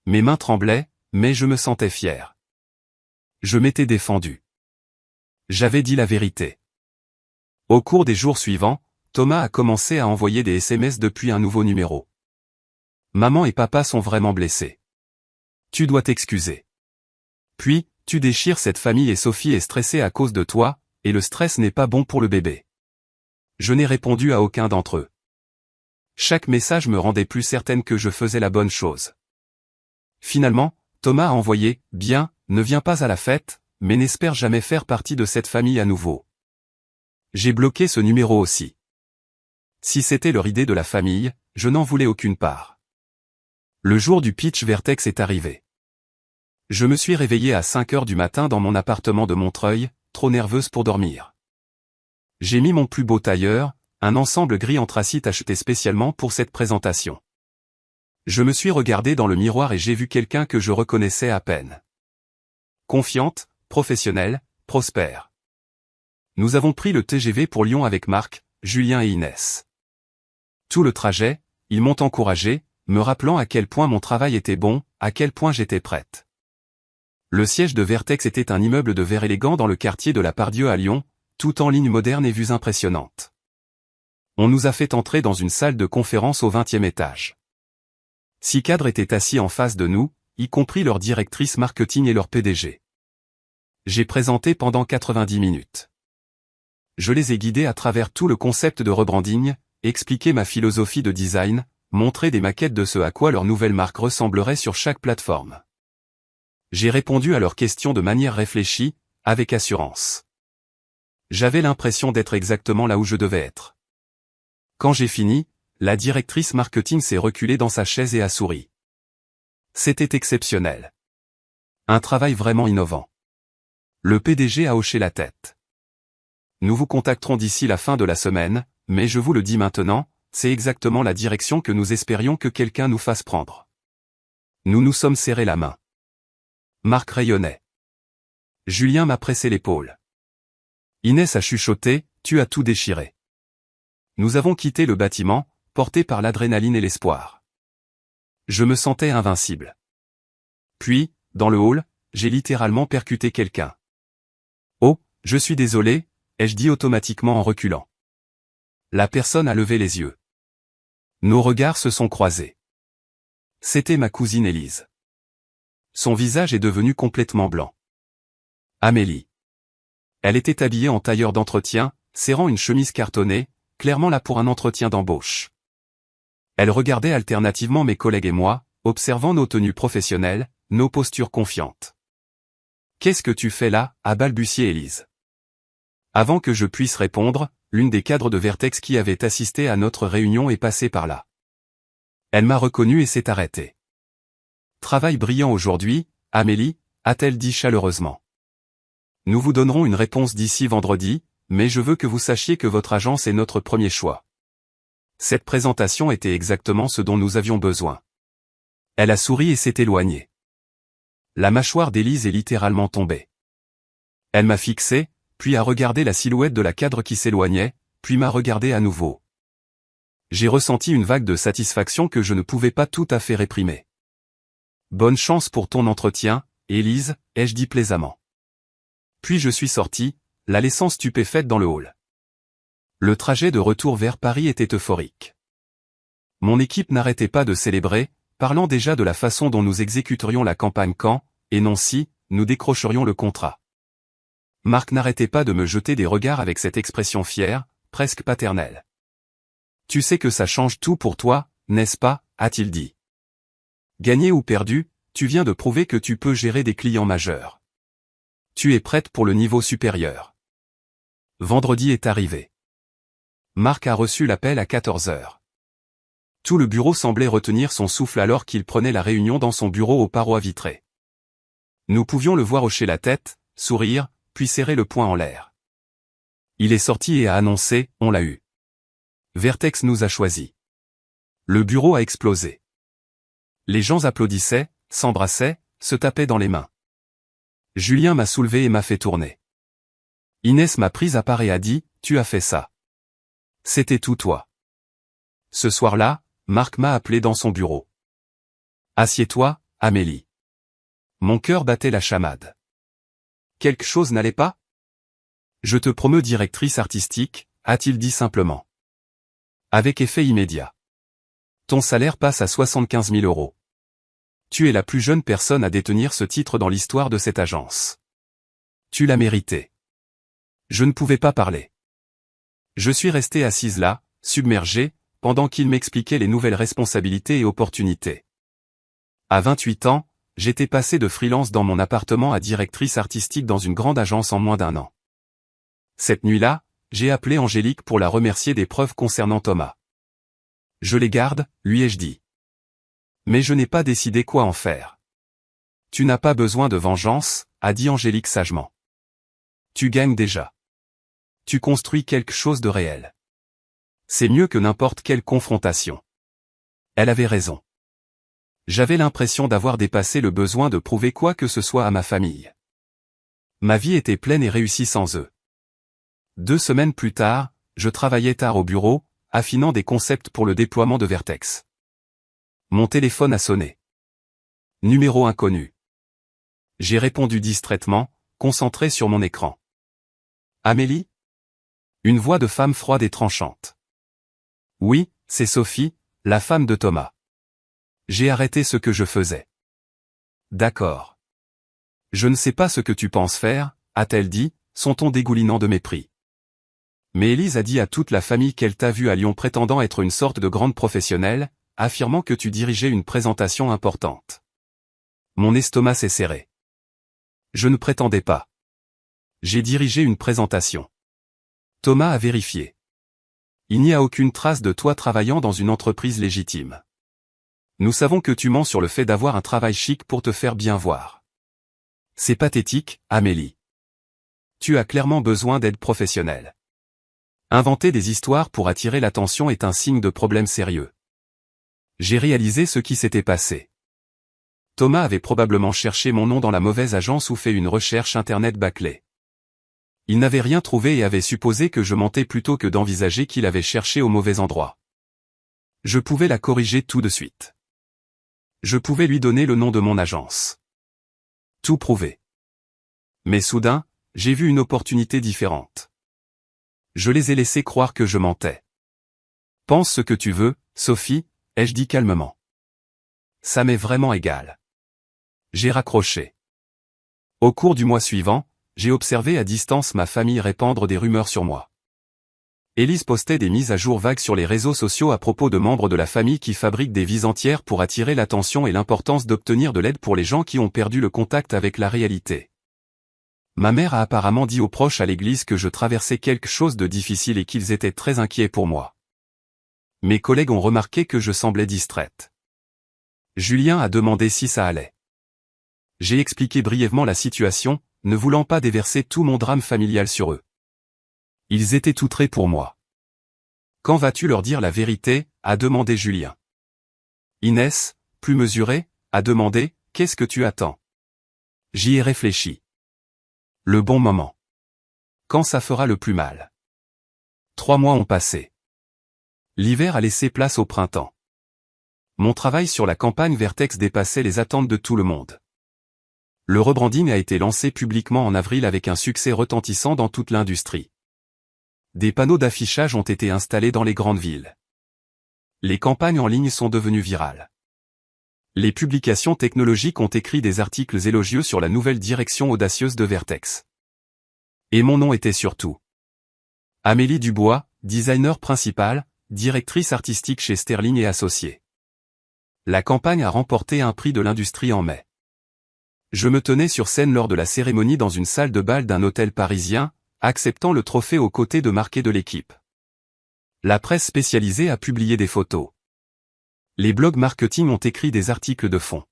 Mes mains tremblaient, mais je me sentais fier. Je m'étais défendu. J'avais dit la vérité. Au cours des jours suivants, Thomas a commencé à envoyer des SMS depuis un nouveau numéro. Maman et papa sont vraiment blessés. Tu dois t'excuser. Puis, tu déchires cette famille et Sophie est stressée à cause de toi, et le stress n'est pas bon pour le bébé. Je n'ai répondu à aucun d'entre eux. Chaque message me rendait plus certaine que je faisais la bonne chose. Finalement, Thomas a envoyé « Bien, ne viens pas à la fête, mais n'espère jamais faire partie de cette famille à nouveau. » J'ai bloqué ce numéro aussi. Si c'était leur idée de la famille, je n'en voulais aucune part. Le jour du pitch Vertex est arrivé. Je me suis réveillé à 5 heures du matin dans mon appartement de Montreuil, trop nerveuse pour dormir. J'ai mis mon plus beau tailleur, un ensemble gris anthracite acheté spécialement pour cette présentation. Je me suis regardé dans le miroir et j'ai vu quelqu'un que je reconnaissais à peine. Confiante, professionnelle, prospère. Nous avons pris le TGV pour Lyon avec Marc, Julien et Inès. Tout le trajet, ils m'ont encouragé, me rappelant à quel point mon travail était bon, à quel point j'étais prête. Le siège de Vertex était un immeuble de verre élégant dans le quartier de la Pardieu à Lyon, tout en lignes modernes et vues impressionnantes. On nous a fait entrer dans une salle de conférence au 20e étage. 6 cadres étaient assis en face de nous, y compris leur directrice marketing et leur PDG. J'ai présenté pendant 90 minutes. Je les ai guidés à travers tout le concept de rebranding, expliqué ma philosophie de design, montré des maquettes de ce à quoi leur nouvelle marque ressemblerait sur chaque plateforme. J'ai répondu à leurs questions de manière réfléchie, avec assurance. J'avais l'impression d'être exactement là où je devais être. Quand j'ai fini, la directrice marketing s'est reculée dans sa chaise et a souri. C'était exceptionnel. Un travail vraiment innovant. Le PDG a hoché la tête. Nous vous contacterons d'ici la fin de la semaine, mais je vous le dis maintenant, c'est exactement la direction que nous espérions que quelqu'un nous fasse prendre. Nous nous sommes serrés la main. Marc rayonnait. Julien m'a pressé l'épaule. Inès a chuchoté, tu as tout déchiré. Nous avons quitté le bâtiment, portés par l'adrénaline et l'espoir. Je me sentais invincible. Puis, dans le hall, j'ai littéralement percuté quelqu'un. Oh, je suis désolé, ai-je dit automatiquement en reculant. La personne a levé les yeux. Nos regards se sont croisés. C'était ma cousine Élise. Son visage est devenu complètement blanc. Amélie. Elle était habillée en tailleur d'entretien, serrant une chemise cartonnée, clairement là pour un entretien d'embauche. Elle regardait alternativement mes collègues et moi, observant nos tenues professionnelles, nos postures confiantes. « Qu'est-ce que tu fais là » a balbutié Élise. Avant que je puisse répondre, l'une des cadres de Vertex qui avait assisté à notre réunion est passée par là. Elle m'a reconnu et s'est arrêtée. « Travail brillant aujourd'hui » Amélie, a-t-elle dit chaleureusement. Nous vous donnerons une réponse d'ici vendredi, mais je veux que vous sachiez que votre agence est notre premier choix. Cette présentation était exactement ce dont nous avions besoin. Elle a souri et s'est éloignée. La mâchoire d'Élise est littéralement tombée. Elle m'a fixé, puis a regardé la silhouette de la cadre qui s'éloignait, puis m'a regardé à nouveau. J'ai ressenti une vague de satisfaction que je ne pouvais pas tout à fait réprimer. Bonne chance pour ton entretien, Élise, ai-je dit plaisamment. Puis je suis sorti, la laissant stupéfaite dans le hall. Le trajet de retour vers Paris était euphorique. Mon équipe n'arrêtait pas de célébrer, parlant déjà de la façon dont nous exécuterions la campagne quand, et non si, nous décrocherions le contrat. Marc n'arrêtait pas de me jeter des regards avec cette expression fière, presque paternelle. Tu sais que ça change tout pour toi, n'est-ce pas, a-t-il dit. Gagné ou perdu, tu viens de prouver que tu peux gérer des clients majeurs. Tu es prête pour le niveau supérieur. Vendredi est arrivé. Marc a reçu l'appel à 14 heures. Tout le bureau semblait retenir son souffle alors qu'il prenait la réunion dans son bureau aux parois vitrées. Nous pouvions le voir hocher la tête, sourire, puis serrer le poing en l'air. Il est sorti et a annoncé, on l'a eu. Vertex nous a choisis. Le bureau a explosé. Les gens applaudissaient, s'embrassaient, se tapaient dans les mains. Julien m'a soulevé et m'a fait tourner. Inès m'a prise à part et a dit, tu as fait ça. C'était tout toi. Ce soir-là, Marc m'a appelé dans son bureau. Assieds-toi, Amélie. Mon cœur battait la chamade. Quelque chose n'allait pas? Je te promeux directrice artistique, a-t-il dit simplement. Avec effet immédiat. Ton salaire passe à 75 000 €. Tu es la plus jeune personne à détenir ce titre dans l'histoire de cette agence. Tu l'as mérité. Je ne pouvais pas parler. Je suis restée assise là, submergée, pendant qu'il m'expliquait les nouvelles responsabilités et opportunités. À 28 ans, j'étais passée de freelance dans mon appartement à directrice artistique dans une grande agence en moins d'1 an. Cette nuit-là, j'ai appelé Angélique pour la remercier des preuves concernant Thomas. Je les garde, lui ai-je dit. Mais je n'ai pas décidé quoi en faire. Tu n'as pas besoin de vengeance, a dit Angélique sagement. Tu gagnes déjà. Tu construis quelque chose de réel. C'est mieux que n'importe quelle confrontation. Elle avait raison. J'avais l'impression d'avoir dépassé le besoin de prouver quoi que ce soit à ma famille. Ma vie était pleine et réussie sans eux. 2 semaines plus tard, je travaillais tard au bureau, affinant des concepts pour le déploiement de Vertex. Mon téléphone a sonné. Numéro inconnu. J'ai répondu distraitement, concentré sur mon écran. Amélie? Une voix de femme froide et tranchante. Oui, c'est Sophie, la femme de Thomas. J'ai arrêté ce que je faisais. D'accord. Je ne sais pas ce que tu penses faire, a-t-elle dit, son ton dégoulinant de mépris. Mais Élise a dit à toute la famille qu'elle t'a vu à Lyon prétendant être une sorte de grande professionnelle, affirmant que tu dirigeais une présentation importante. Mon estomac s'est serré. Je ne prétendais pas. J'ai dirigé une présentation. Thomas a vérifié. Il n'y a aucune trace de toi travaillant dans une entreprise légitime. Nous savons que tu mens sur le fait d'avoir un travail chic pour te faire bien voir. C'est pathétique, Amélie. Tu as clairement besoin d'aide professionnelle. Inventer des histoires pour attirer l'attention est un signe de problème sérieux. J'ai réalisé ce qui s'était passé. Thomas avait probablement cherché mon nom dans la mauvaise agence ou fait une recherche internet bâclée. Il n'avait rien trouvé et avait supposé que je mentais plutôt que d'envisager qu'il avait cherché au mauvais endroit. Je pouvais la corriger tout de suite. Je pouvais lui donner le nom de mon agence. Tout prouver. Mais soudain, j'ai vu une opportunité différente. Je les ai laissés croire que je mentais. Pense ce que tu veux, Sophie, ai-je dit calmement. Ça m'est vraiment égal. J'ai raccroché. Au cours du mois suivant, j'ai observé à distance ma famille répandre des rumeurs sur moi. Élise postait des mises à jour vagues sur les réseaux sociaux à propos de membres de la famille qui fabriquent des vies entières pour attirer l'attention et l'importance d'obtenir de l'aide pour les gens qui ont perdu le contact avec la réalité. Ma mère a apparemment dit aux proches à l'église que je traversais quelque chose de difficile et qu'ils étaient très inquiets pour moi. Mes collègues ont remarqué que je semblais distraite. Julien a demandé si ça allait. J'ai expliqué brièvement la situation, ne voulant pas déverser tout mon drame familial sur eux. Ils étaient outrés pour moi. Quand vas-tu leur dire la vérité, a demandé Julien. Inès, plus mesurée, a demandé, qu'est-ce que tu attends? J'y ai réfléchi. Le bon moment. Quand ça fera le plus mal. 3 mois ont passé. L'hiver a laissé place au printemps. Mon travail sur la campagne Vertex dépassait les attentes de tout le monde. Le rebranding a été lancé publiquement en avril avec un succès retentissant dans toute l'industrie. Des panneaux d'affichage ont été installés dans les grandes villes. Les campagnes en ligne sont devenues virales. Les publications technologiques ont écrit des articles élogieux sur la nouvelle direction audacieuse de Vertex. Et mon nom était surtout. Amélie Dubois, designer principal, directrice artistique chez Sterling et Associés. La campagne a remporté un prix de l'industrie en mai. Je me tenais sur scène lors de la cérémonie dans une salle de bal d'un hôtel parisien, acceptant le trophée aux côtés de marqués de l'équipe. La presse spécialisée a publié des photos. Les blogs marketing ont écrit des articles de fond.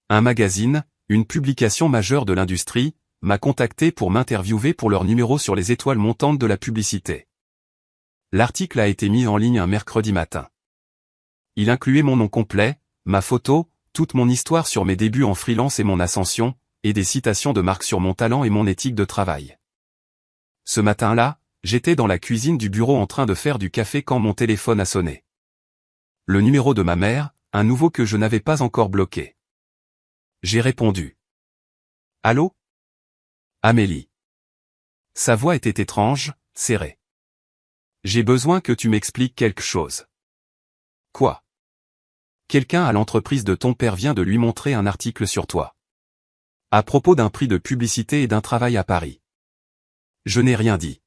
Un magazine, une publication majeure de l'industrie, m'a contacté pour m'interviewer pour leur numéro sur les étoiles montantes de la publicité. L'article a été mis en ligne un mercredi matin. Il incluait mon nom complet, ma photo, toute mon histoire sur mes débuts en freelance et mon ascension, et des citations de marque sur mon talent et mon éthique de travail. Ce matin-là, j'étais dans la cuisine du bureau en train de faire du café quand mon téléphone a sonné. Le numéro de ma mère, un nouveau que je n'avais pas encore bloqué. J'ai répondu. Allô? Amélie. Sa voix était étrange, serrée. J'ai besoin que tu m'expliques quelque chose. Quoi? Quelqu'un à l'entreprise de ton père vient de lui montrer un article sur toi. À propos d'un prix de publicité et d'un travail à Paris. Je n'ai rien dit.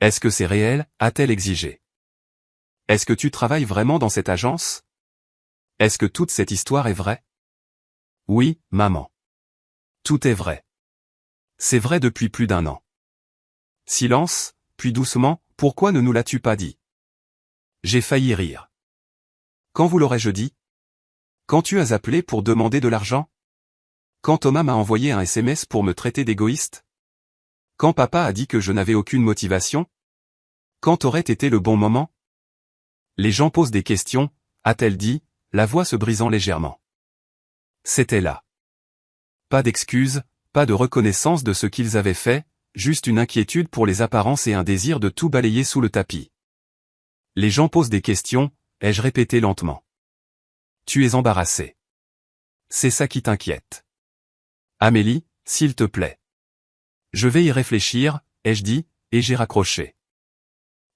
Est-ce que c'est réel, a-t-elle exigé. Est-ce que tu travailles vraiment dans cette agence? Est-ce que toute cette histoire est vraie? Oui, maman. Tout est vrai. C'est vrai depuis plus d'1 an. Silence, puis doucement, pourquoi ne nous l'as-tu pas dit? J'ai failli rire. Quand vous l'aurais-je dit? Quand tu as appelé pour demander de l'argent? Quand Thomas m'a envoyé un SMS pour me traiter d'égoïste? Quand papa a dit que je n'avais aucune motivation? Quand aurait été le bon moment? Les gens posent des questions, a-t-elle dit, la voix se brisant légèrement. C'était là. Pas d'excuses, pas de reconnaissance de ce qu'ils avaient fait, juste une inquiétude pour les apparences et un désir de tout balayer sous le tapis. Les gens posent des questions, ai-je répété lentement. Tu es embarrassée. C'est ça qui t'inquiète. Amélie, s'il te plaît. Je vais y réfléchir, ai-je dit, et j'ai raccroché.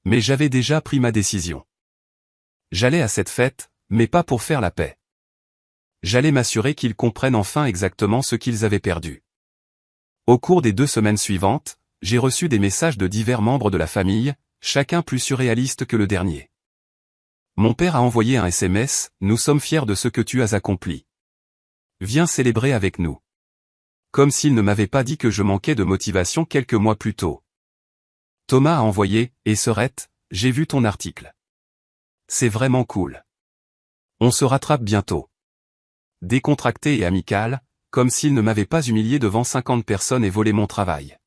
Mais j'avais déjà pris ma décision. J'allais à cette fête, mais pas pour faire la paix. J'allais m'assurer qu'ils comprennent enfin exactement ce qu'ils avaient perdu. Au cours des 2 semaines suivantes, j'ai reçu des messages de divers membres de la famille, chacun plus surréaliste que le dernier. Mon père a envoyé un SMS, nous sommes fiers de ce que tu as accompli. Viens célébrer avec nous. Comme s'il ne m'avait pas dit que je manquais de motivation quelques mois plus tôt. Thomas a envoyé, et Serette, j'ai vu ton article. C'est vraiment cool. On se rattrape bientôt. Décontracté et amical, comme s'il ne m'avait pas humilié devant 50 personnes et volé mon travail.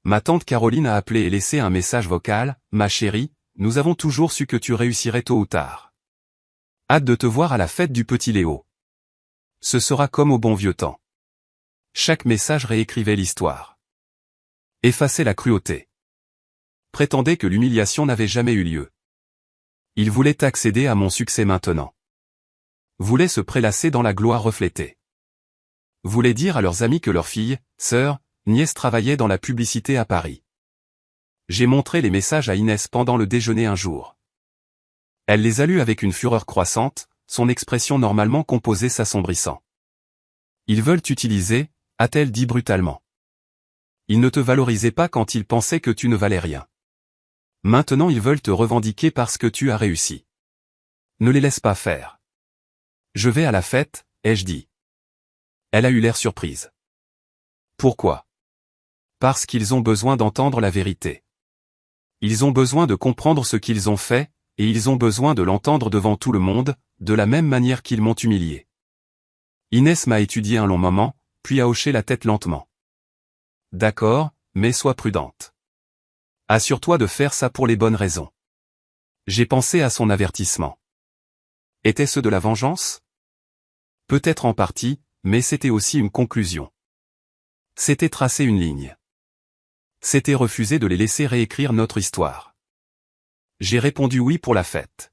Ma tante Caroline a appelé et laissé un message vocal, ma chérie, nous avons toujours su que tu réussirais tôt ou tard. Hâte de te voir à la fête du petit Léo. Ce sera comme au bon vieux temps. Chaque message réécrivait l'histoire. Effaçait la cruauté. Prétendait que l'humiliation n'avait jamais eu lieu. Il voulait accéder à mon succès maintenant. Voulait se prélasser dans la gloire reflétée. Voulait dire à leurs amis que leur fille, sœur, nièce travaillait dans la publicité à Paris. J'ai montré les messages à Inès pendant le déjeuner un jour. Elle les a lus avec une fureur croissante, son expression normalement composée s'assombrissant. Ils veulent t'utiliser, a-t-elle dit brutalement. Ils ne te valorisaient pas quand ils pensaient que tu ne valais rien. Maintenant ils veulent te revendiquer parce que tu as réussi. Ne les laisse pas faire. Je vais à la fête, ai-je dit. Elle a eu l'air surprise. Pourquoi? Parce qu'ils ont besoin d'entendre la vérité. Ils ont besoin de comprendre ce qu'ils ont fait, et ils ont besoin de l'entendre devant tout le monde, de la même manière qu'ils m'ont humilié. Inès m'a étudié un long moment, puis a hoché la tête lentement. D'accord, mais sois prudente. Assure-toi de faire ça pour les bonnes raisons. J'ai pensé à son avertissement. Était-ce de la vengeance? Peut-être en partie, mais c'était aussi une conclusion. C'était tracer une ligne. C'était refuser de les laisser réécrire notre histoire. J'ai répondu oui pour la fête.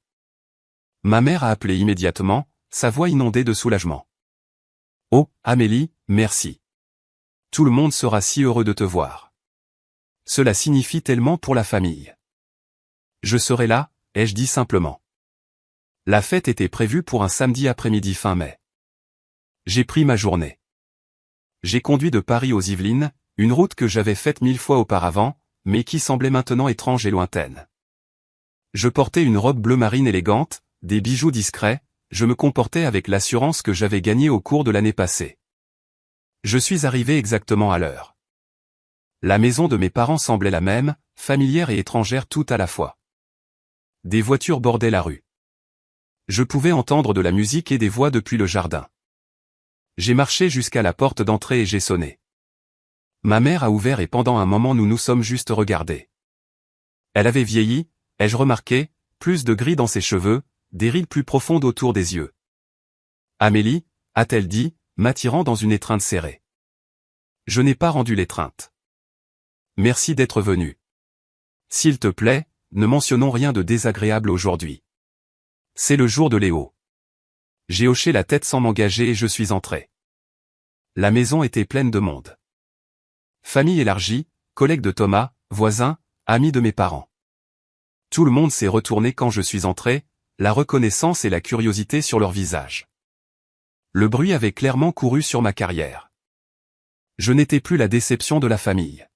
Ma mère a appelé immédiatement, sa voix inondée de soulagement. Oh, Amélie, merci. Tout le monde sera si heureux de te voir. Cela signifie tellement pour la famille. Je serai là, ai-je dit simplement. La fête était prévue pour un samedi après-midi fin mai. J'ai pris ma journée. J'ai conduit de Paris aux Yvelines, une route que j'avais faite 1000 fois auparavant, mais qui semblait maintenant étrange et lointaine. Je portais une robe bleu marine élégante, des bijoux discrets, je me comportais avec l'assurance que j'avais gagnée au cours de l'année passée. Je suis arrivé exactement à l'heure. La maison de mes parents semblait la même, familière et étrangère tout à la fois. Des voitures bordaient la rue. Je pouvais entendre de la musique et des voix depuis le jardin. J'ai marché jusqu'à la porte d'entrée et j'ai sonné. Ma mère a ouvert et pendant un moment nous nous sommes juste regardés. Elle avait vieilli, ai-je remarqué, plus de gris dans ses cheveux, des rides plus profondes autour des yeux. Amélie, a-t-elle dit, m'attirant dans une étreinte serrée. Je n'ai pas rendu l'étreinte. Merci d'être venu. S'il te plaît, ne mentionnons rien de désagréable aujourd'hui. C'est le jour de Léo. J'ai hoché la tête sans m'engager et je suis entré. La maison était pleine de monde. Famille élargie, collègues de Thomas, voisins, amis de mes parents. Tout le monde s'est retourné quand je suis entré, la reconnaissance et la curiosité sur leur visage. Le bruit avait clairement couru sur ma carrière. Je n'étais plus la déception de la famille.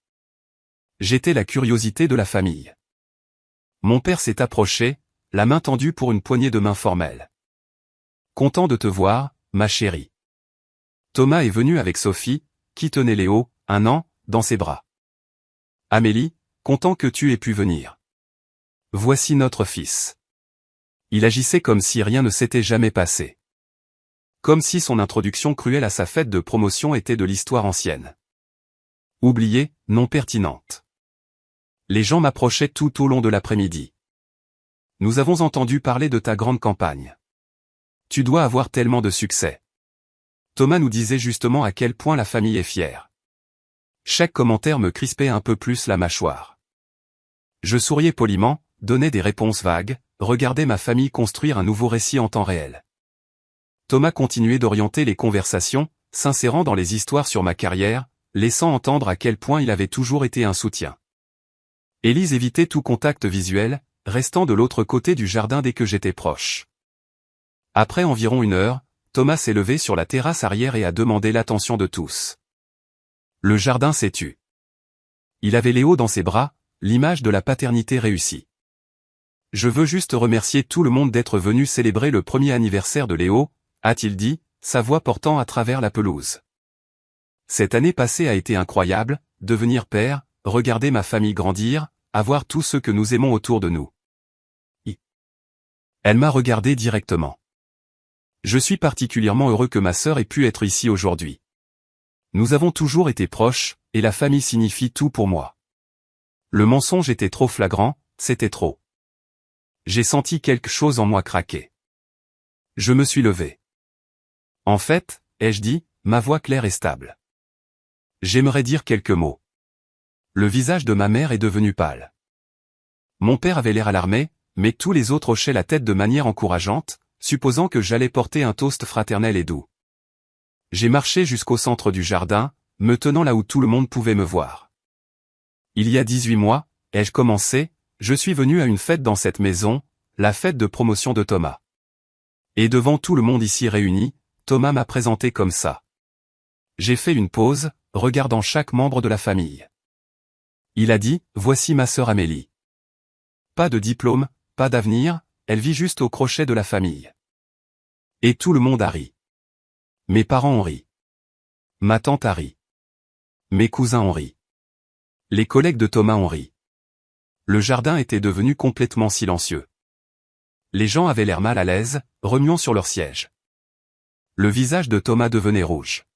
J'étais la curiosité de la famille. Mon père s'est approché, la main tendue pour une poignée de main formelle. Content de te voir, ma chérie. Thomas est venu avec Sophie, qui tenait Léo, 1 an, dans ses bras. Amélie, content que tu aies pu venir. Voici notre fils. Il agissait comme si rien ne s'était jamais passé. Comme si son introduction cruelle à sa fête de promotion était de l'histoire ancienne. Oubliée, non pertinente. Les gens m'approchaient tout au long de l'après-midi. Nous avons entendu parler de ta grande campagne. Tu dois avoir tellement de succès. Thomas nous disait justement à quel point la famille est fière. Chaque commentaire me crispait un peu plus la mâchoire. Je souriais poliment, donnais des réponses vagues, regardais ma famille construire un nouveau récit en temps réel. Thomas continuait d'orienter les conversations, s'insérant dans les histoires sur ma carrière, laissant entendre à quel point il avait toujours été un soutien. Élise évitait tout contact visuel, restant de l'autre côté du jardin dès que j'étais proche. Après environ 1 heure, Thomas s'est levé sur la terrasse arrière et a demandé l'attention de tous. Le jardin s'est tu. Il avait Léo dans ses bras, l'image de la paternité réussie. Je veux juste remercier tout le monde d'être venu célébrer le premier anniversaire de Léo, a-t-il dit, sa voix portant à travers la pelouse. Cette année passée a été incroyable, devenir père, regarder ma famille grandir, avoir tous ceux que nous aimons autour de nous. Elle m'a regardé directement. Je suis particulièrement heureux que ma sœur ait pu être ici aujourd'hui. Nous avons toujours été proches, et la famille signifie tout pour moi. Le mensonge était trop flagrant, c'était trop. J'ai senti quelque chose en moi craquer. Je me suis levé. En fait, ai-je dit, ma voix claire et stable. J'aimerais dire quelques mots. Le visage de ma mère est devenu pâle. Mon père avait l'air alarmé, mais tous les autres hochaient la tête de manière encourageante, supposant que j'allais porter un toast fraternel et doux. J'ai marché jusqu'au centre du jardin, me tenant là où tout le monde pouvait me voir. Il y a 18 mois, ai-je commencé, je suis venu à une fête dans cette maison, la fête de promotion de Thomas. Et devant tout le monde ici réuni, Thomas m'a présenté comme ça. J'ai fait une pause, regardant chaque membre de la famille. Il a dit, voici ma sœur Amélie. Pas de diplôme, pas d'avenir, elle vit juste au crochet de la famille. Et tout le monde a ri. Mes parents ont ri. Ma tante a ri. Mes cousins ont ri. Les collègues de Thomas ont ri. Le jardin était devenu complètement silencieux. Les gens avaient l'air mal à l'aise, remuant sur leur siège. Le visage de Thomas devenait rouge.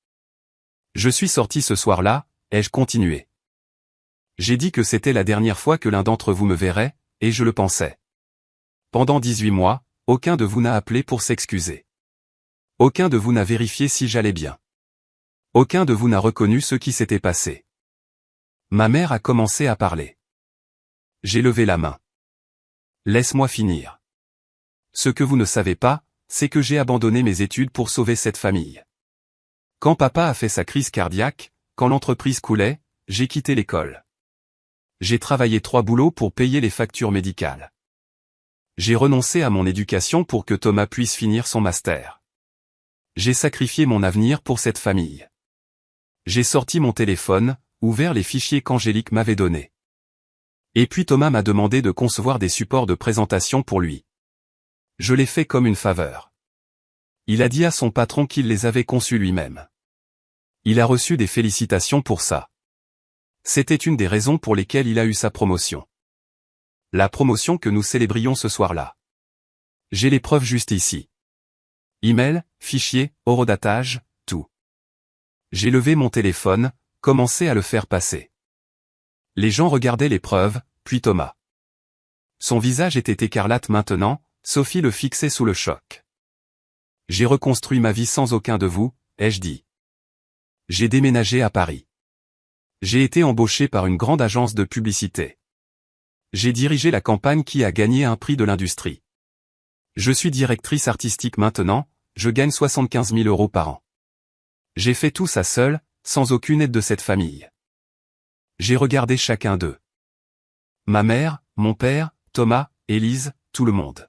Je suis sorti ce soir-là, ai-je continué. J'ai dit que c'était la dernière fois que l'un d'entre vous me verrait, et je le pensais. Pendant 18 mois, aucun de vous n'a appelé pour s'excuser. Aucun de vous n'a vérifié si j'allais bien. Aucun de vous n'a reconnu ce qui s'était passé. Ma mère a commencé à parler. J'ai levé la main. Laisse-moi finir. Ce que vous ne savez pas, c'est que j'ai abandonné mes études pour sauver cette famille. Quand papa a fait sa crise cardiaque, quand l'entreprise coulait, j'ai quitté l'école. J'ai travaillé 3 boulots pour payer les factures médicales. J'ai renoncé à mon éducation pour que Thomas puisse finir son master. J'ai sacrifié mon avenir pour cette famille. J'ai sorti mon téléphone, ouvert les fichiers qu'Angélique m'avait donnés. Et puis Thomas m'a demandé de concevoir des supports de présentation pour lui. Je l'ai fait comme une faveur. Il a dit à son patron qu'il les avait conçus lui-même. Il a reçu des félicitations pour ça. C'était une des raisons pour lesquelles il a eu sa promotion. La promotion que nous célébrions ce soir-là. J'ai les preuves juste ici. Email, fichier, horodatage, tout. J'ai levé mon téléphone, commencé à le faire passer. Les gens regardaient les preuves, puis Thomas. Son visage était écarlate maintenant, Sophie le fixait sous le choc. J'ai reconstruit ma vie sans aucun de vous, ai-je dit. J'ai déménagé à Paris. J'ai été embauché par une grande agence de publicité. J'ai dirigé la campagne qui a gagné un prix de l'industrie. Je suis directrice artistique maintenant, je gagne 75 000 € par an. J'ai fait tout ça seul, sans aucune aide de cette famille. J'ai regardé chacun d'eux. Ma mère, mon père, Thomas, Élise, tout le monde.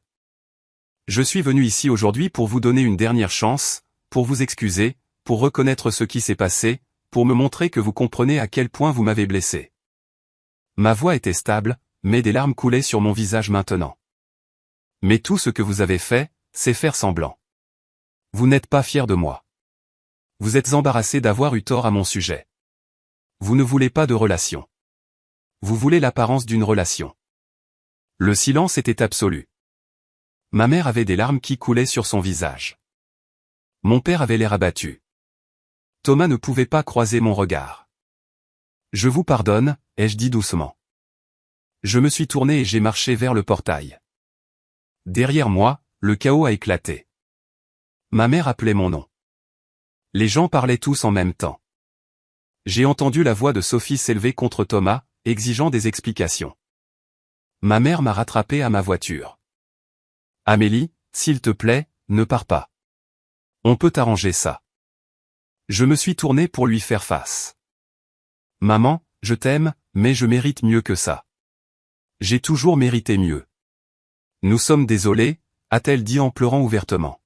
Je suis venu ici aujourd'hui pour vous donner une dernière chance, pour vous excuser, pour reconnaître ce qui s'est passé, pour me montrer que vous comprenez à quel point vous m'avez blessé. Ma voix était stable, mais des larmes coulaient sur mon visage maintenant. Mais tout ce que vous avez fait, c'est faire semblant. Vous n'êtes pas fier de moi. Vous êtes embarrassé d'avoir eu tort à mon sujet. Vous ne voulez pas de relation. Vous voulez l'apparence d'une relation. Le silence était absolu. Ma mère avait des larmes qui coulaient sur son visage. Mon père avait l'air abattu. Thomas ne pouvait pas croiser mon regard. Je vous pardonne, ai-je dit doucement. Je me suis tourné et j'ai marché vers le portail. Derrière moi, le chaos a éclaté. Ma mère appelait mon nom. Les gens parlaient tous en même temps. J'ai entendu la voix de Sophie s'élever contre Thomas, exigeant des explications. Ma mère m'a rattrapé à ma voiture. Amélie, s'il te plaît, ne pars pas. On peut arranger ça. Je me suis tourné pour lui faire face. Maman, je t'aime, mais je mérite mieux que ça. J'ai toujours mérité mieux. Nous sommes désolés, a-t-elle dit en pleurant ouvertement.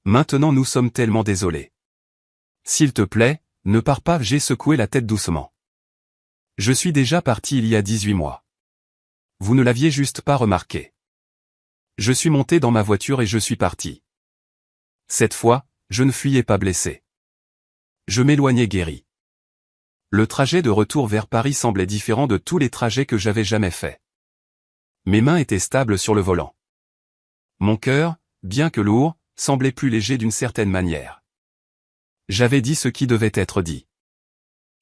Maintenant nous sommes tellement désolés. S'il te plaît, ne pars pas, j'ai secoué la tête doucement. Je suis déjà parti il y a 18 mois. Vous ne l'aviez juste pas remarqué. Je suis monté dans ma voiture et je suis parti. Cette fois, je ne fuyais pas blessé. Je m'éloignais guéri. Le trajet de retour vers Paris semblait différent de tous les trajets que j'avais jamais faits. Mes mains étaient stables sur le volant. Mon cœur, bien que lourd, semblait plus léger d'une certaine manière. J'avais dit ce qui devait être dit.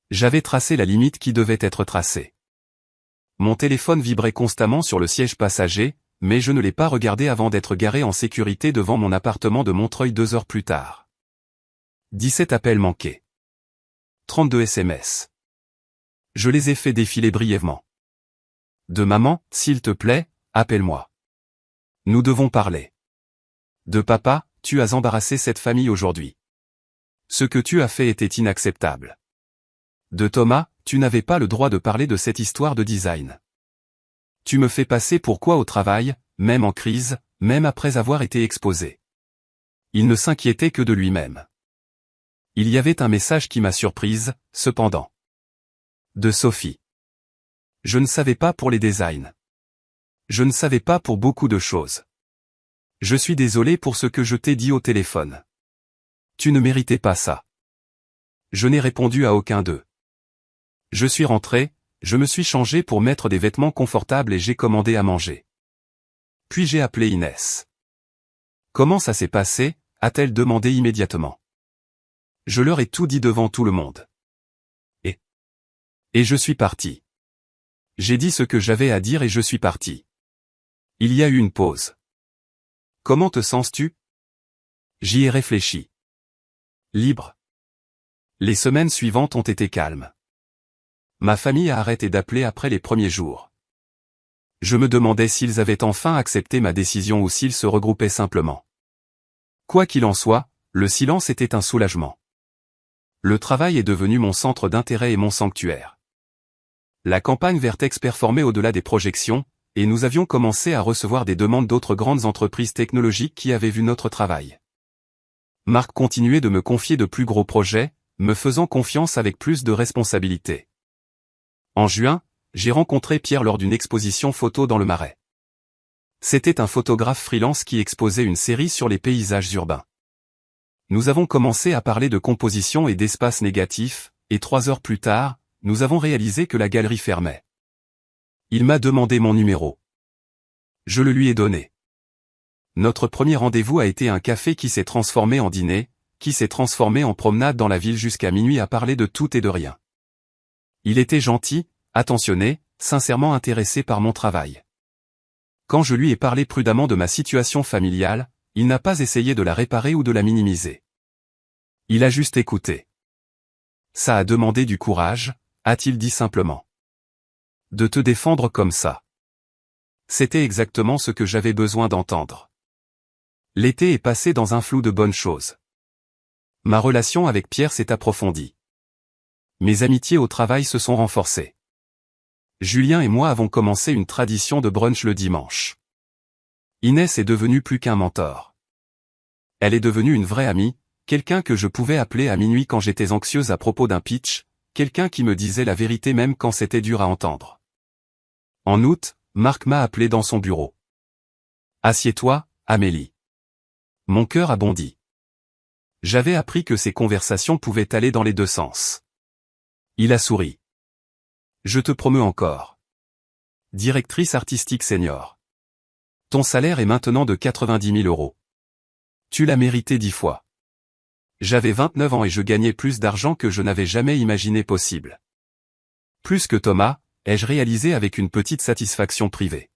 J'avais tracé la limite qui devait être tracée. Mon téléphone vibrait constamment sur le siège passager, mais je ne l'ai pas regardé avant d'être garé en sécurité devant mon appartement de Montreuil 2 heures plus tard. 17 appels manqués. 32 SMS. Je les ai fait défiler brièvement. De maman, s'il te plaît, appelle-moi. Nous devons parler. De papa, tu as embarrassé cette famille aujourd'hui. Ce que tu as fait était inacceptable. De Thomas, tu n'avais pas le droit de parler de cette histoire de design. Tu me fais passer pour quoi au travail, même en crise, même après avoir été exposé. Il ne s'inquiétait que de lui-même. Il y avait un message qui m'a surprise, cependant. De Sophie. Je ne savais pas pour les designs. Je ne savais pas pour beaucoup de choses. Je suis désolé pour ce que je t'ai dit au téléphone. Tu ne méritais pas ça. Je n'ai répondu à aucun d'eux. Je suis rentré, je me suis changé pour mettre des vêtements confortables et j'ai commandé à manger. Puis j'ai appelé Inès. Comment ça s'est passé, a-t-elle demandé immédiatement. Je leur ai tout dit devant tout le monde. Et je suis parti. J'ai dit ce que j'avais à dire et je suis parti. Il y a eu une pause. Comment te sens-tu? J'y ai réfléchi. Libre. Les semaines suivantes ont été calmes. Ma famille a arrêté d'appeler après les premiers jours. Je me demandais s'ils avaient enfin accepté ma décision ou s'ils se regroupaient simplement. Quoi qu'il en soit, le silence était un soulagement. Le travail est devenu mon centre d'intérêt et mon sanctuaire. La campagne Vertex performait au-delà des projections, et nous avions commencé à recevoir des demandes d'autres grandes entreprises technologiques qui avaient vu notre travail. Marc continuait de me confier de plus gros projets, me faisant confiance avec plus de responsabilités. En juin, j'ai rencontré Pierre lors d'une exposition photo dans le Marais. C'était un photographe freelance qui exposait une série sur les paysages urbains. Nous avons commencé à parler de composition et d'espace négatif, et 3 heures plus tard, nous avons réalisé que la galerie fermait. Il m'a demandé mon numéro. Je le lui ai donné. Notre premier rendez-vous a été un café qui s'est transformé en dîner, qui s'est transformé en promenade dans la ville jusqu'à minuit à parler de tout et de rien. Il était gentil, attentionné, sincèrement intéressé par mon travail. Quand je lui ai parlé prudemment de ma situation familiale, il n'a pas essayé de la réparer ou de la minimiser. Il a juste écouté. Ça a demandé du courage, a-t-il dit simplement. De te défendre comme ça. C'était exactement ce que j'avais besoin d'entendre. L'été est passé dans un flou de bonnes choses. Ma relation avec Pierre s'est approfondie. Mes amitiés au travail se sont renforcées. Julien et moi avons commencé une tradition de brunch le dimanche. Inès est devenue plus qu'un mentor. Elle est devenue une vraie amie, quelqu'un que je pouvais appeler à minuit quand j'étais anxieuse à propos d'un pitch, quelqu'un qui me disait la vérité même quand c'était dur à entendre. En août, Marc m'a appelé dans son bureau. « Assieds-toi, Amélie. » Mon cœur a bondi. J'avais appris que ces conversations pouvaient aller dans les deux sens. Il a souri. « Je te promeux encore. Directrice artistique senior. Ton salaire est maintenant de 90 000 €. Tu l'as mérité 10 fois. J'avais 29 ans et je gagnais plus d'argent que je n'avais jamais imaginé possible. Plus que Thomas, ai-je réalisé avec une petite satisfaction privée.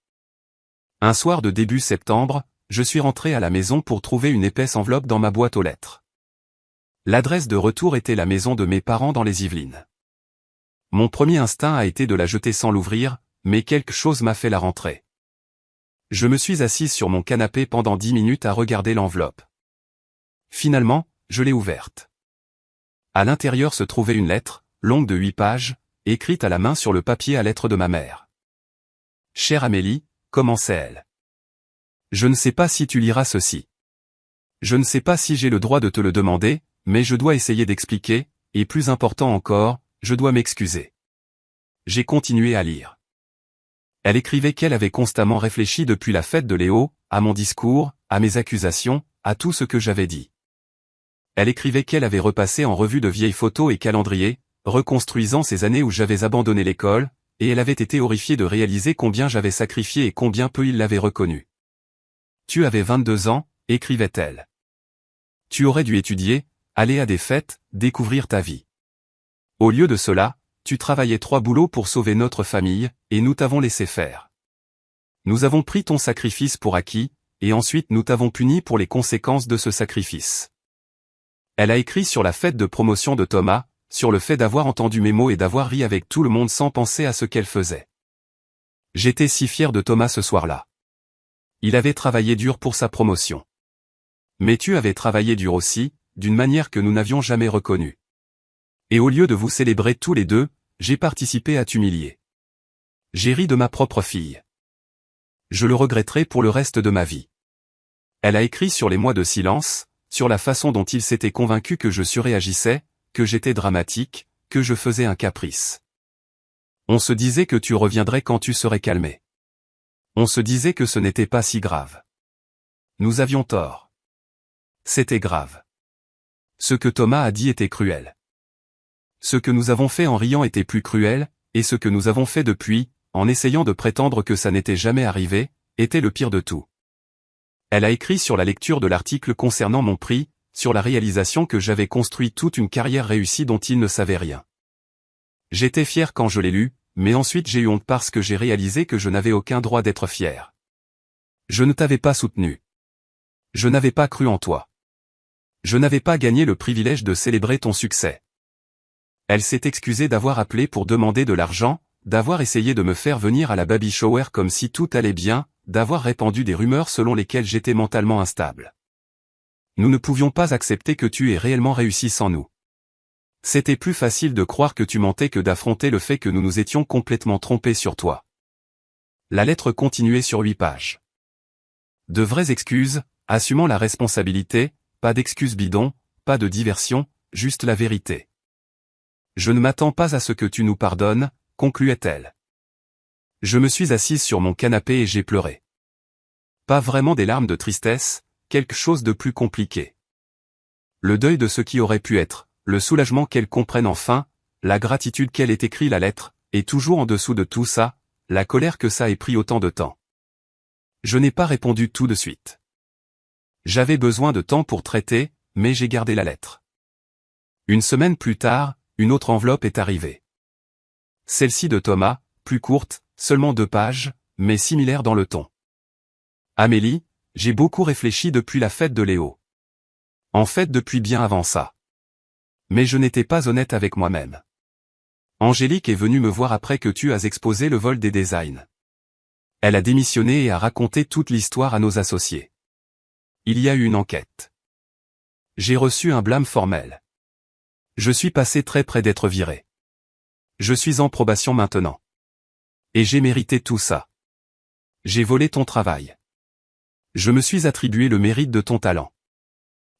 Un soir de début septembre, je suis rentré à la maison pour trouver une épaisse enveloppe dans ma boîte aux lettres. L'adresse de retour était la maison de mes parents dans les Yvelines. Mon premier instinct a été de la jeter sans l'ouvrir, mais quelque chose m'a fait la rentrer. Je me suis assise sur mon canapé pendant 10 minutes à regarder l'enveloppe. Finalement, je l'ai ouverte. À l'intérieur se trouvait une lettre, longue de 8 pages, écrite à la main sur le papier à lettres de ma mère. « Chère Amélie, commençait-elle. Je ne sais pas si tu liras ceci. Je ne sais pas si j'ai le droit de te le demander, mais je dois essayer d'expliquer, et plus important encore, je dois m'excuser. » J'ai continué à lire. Elle écrivait qu'elle avait constamment réfléchi depuis la fête de Léo, à mon discours, à mes accusations, à tout ce que j'avais dit. Elle écrivait qu'elle avait repassé en revue de vieilles photos et calendriers, reconstruisant ces années où j'avais abandonné l'école, et elle avait été horrifiée de réaliser combien j'avais sacrifié et combien peu il l'avait reconnu. « Tu avais 22 ans, écrivait-elle. Tu aurais dû étudier, aller à des fêtes, découvrir ta vie. Au lieu de cela, tu travaillais 3 boulots pour sauver notre famille, et nous t'avons laissé faire. Nous avons pris ton sacrifice pour acquis, et ensuite nous t'avons puni pour les conséquences de ce sacrifice. » Elle a écrit sur la fête de promotion de Thomas, sur le fait d'avoir entendu mes mots et d'avoir ri avec tout le monde sans penser à ce qu'elle faisait. J'étais si fier de Thomas ce soir-là. Il avait travaillé dur pour sa promotion. Mais tu avais travaillé dur aussi, d'une manière que nous n'avions jamais reconnue. Et au lieu de vous célébrer tous les deux, j'ai participé à t'humilier. J'ai ri de ma propre fille. Je le regretterai pour le reste de ma vie. Elle a écrit sur les mois de silence, sur la façon dont il s'était convaincu que je surréagissais, que j'étais dramatique, que je faisais un caprice. On se disait que tu reviendrais quand tu serais calmé. On se disait que ce n'était pas si grave. Nous avions tort. C'était grave. Ce que Thomas a dit était cruel. Ce que nous avons fait en riant était plus cruel, et ce que nous avons fait depuis, en essayant de prétendre que ça n'était jamais arrivé, était le pire de tout. Elle a écrit sur la lecture de l'article concernant mon prix, sur la réalisation que j'avais construit toute une carrière réussie dont il ne savait rien. J'étais fier quand je l'ai lu, mais ensuite j'ai eu honte parce que j'ai réalisé que je n'avais aucun droit d'être fier. Je ne t'avais pas soutenu. Je n'avais pas cru en toi. Je n'avais pas gagné le privilège de célébrer ton succès. Elle s'est excusée d'avoir appelé pour demander de l'argent, d'avoir essayé de me faire venir à la baby shower comme si tout allait bien, d'avoir répandu des rumeurs selon lesquelles j'étais mentalement instable. Nous ne pouvions pas accepter que tu aies réellement réussi sans nous. C'était plus facile de croire que tu mentais que d'affronter le fait que nous nous étions complètement trompés sur toi. La lettre continuait sur 8 pages. De vraies excuses, assumant la responsabilité, pas d'excuses bidons, pas de diversion, juste la vérité. Je ne m'attends pas à ce que tu nous pardonnes, concluait-elle. Je me suis assise sur mon canapé et j'ai pleuré. Pas vraiment des larmes de tristesse, quelque chose de plus compliqué. Le deuil de ce qui aurait pu être, le soulagement qu'elle comprenne enfin, la gratitude qu'elle ait écrit la lettre, et toujours en dessous de tout ça, la colère que ça ait pris autant de temps. Je n'ai pas répondu tout de suite. J'avais besoin de temps pour traiter, mais j'ai gardé la lettre. Une semaine plus tard, une autre enveloppe est arrivée. Celle-ci de Thomas, plus courte, seulement 2 pages, mais similaire dans le ton. Amélie, j'ai beaucoup réfléchi depuis la fête de Léo. En fait depuis bien avant ça. Mais je n'étais pas honnête avec moi-même. Angélique est venue me voir après que tu as exposé le vol des designs. Elle a démissionné et a raconté toute l'histoire à nos associés. Il y a eu une enquête. J'ai reçu un blâme formel. Je suis passé très près d'être viré. Je suis en probation maintenant. Et j'ai mérité tout ça. J'ai volé ton travail. Je me suis attribué le mérite de ton talent.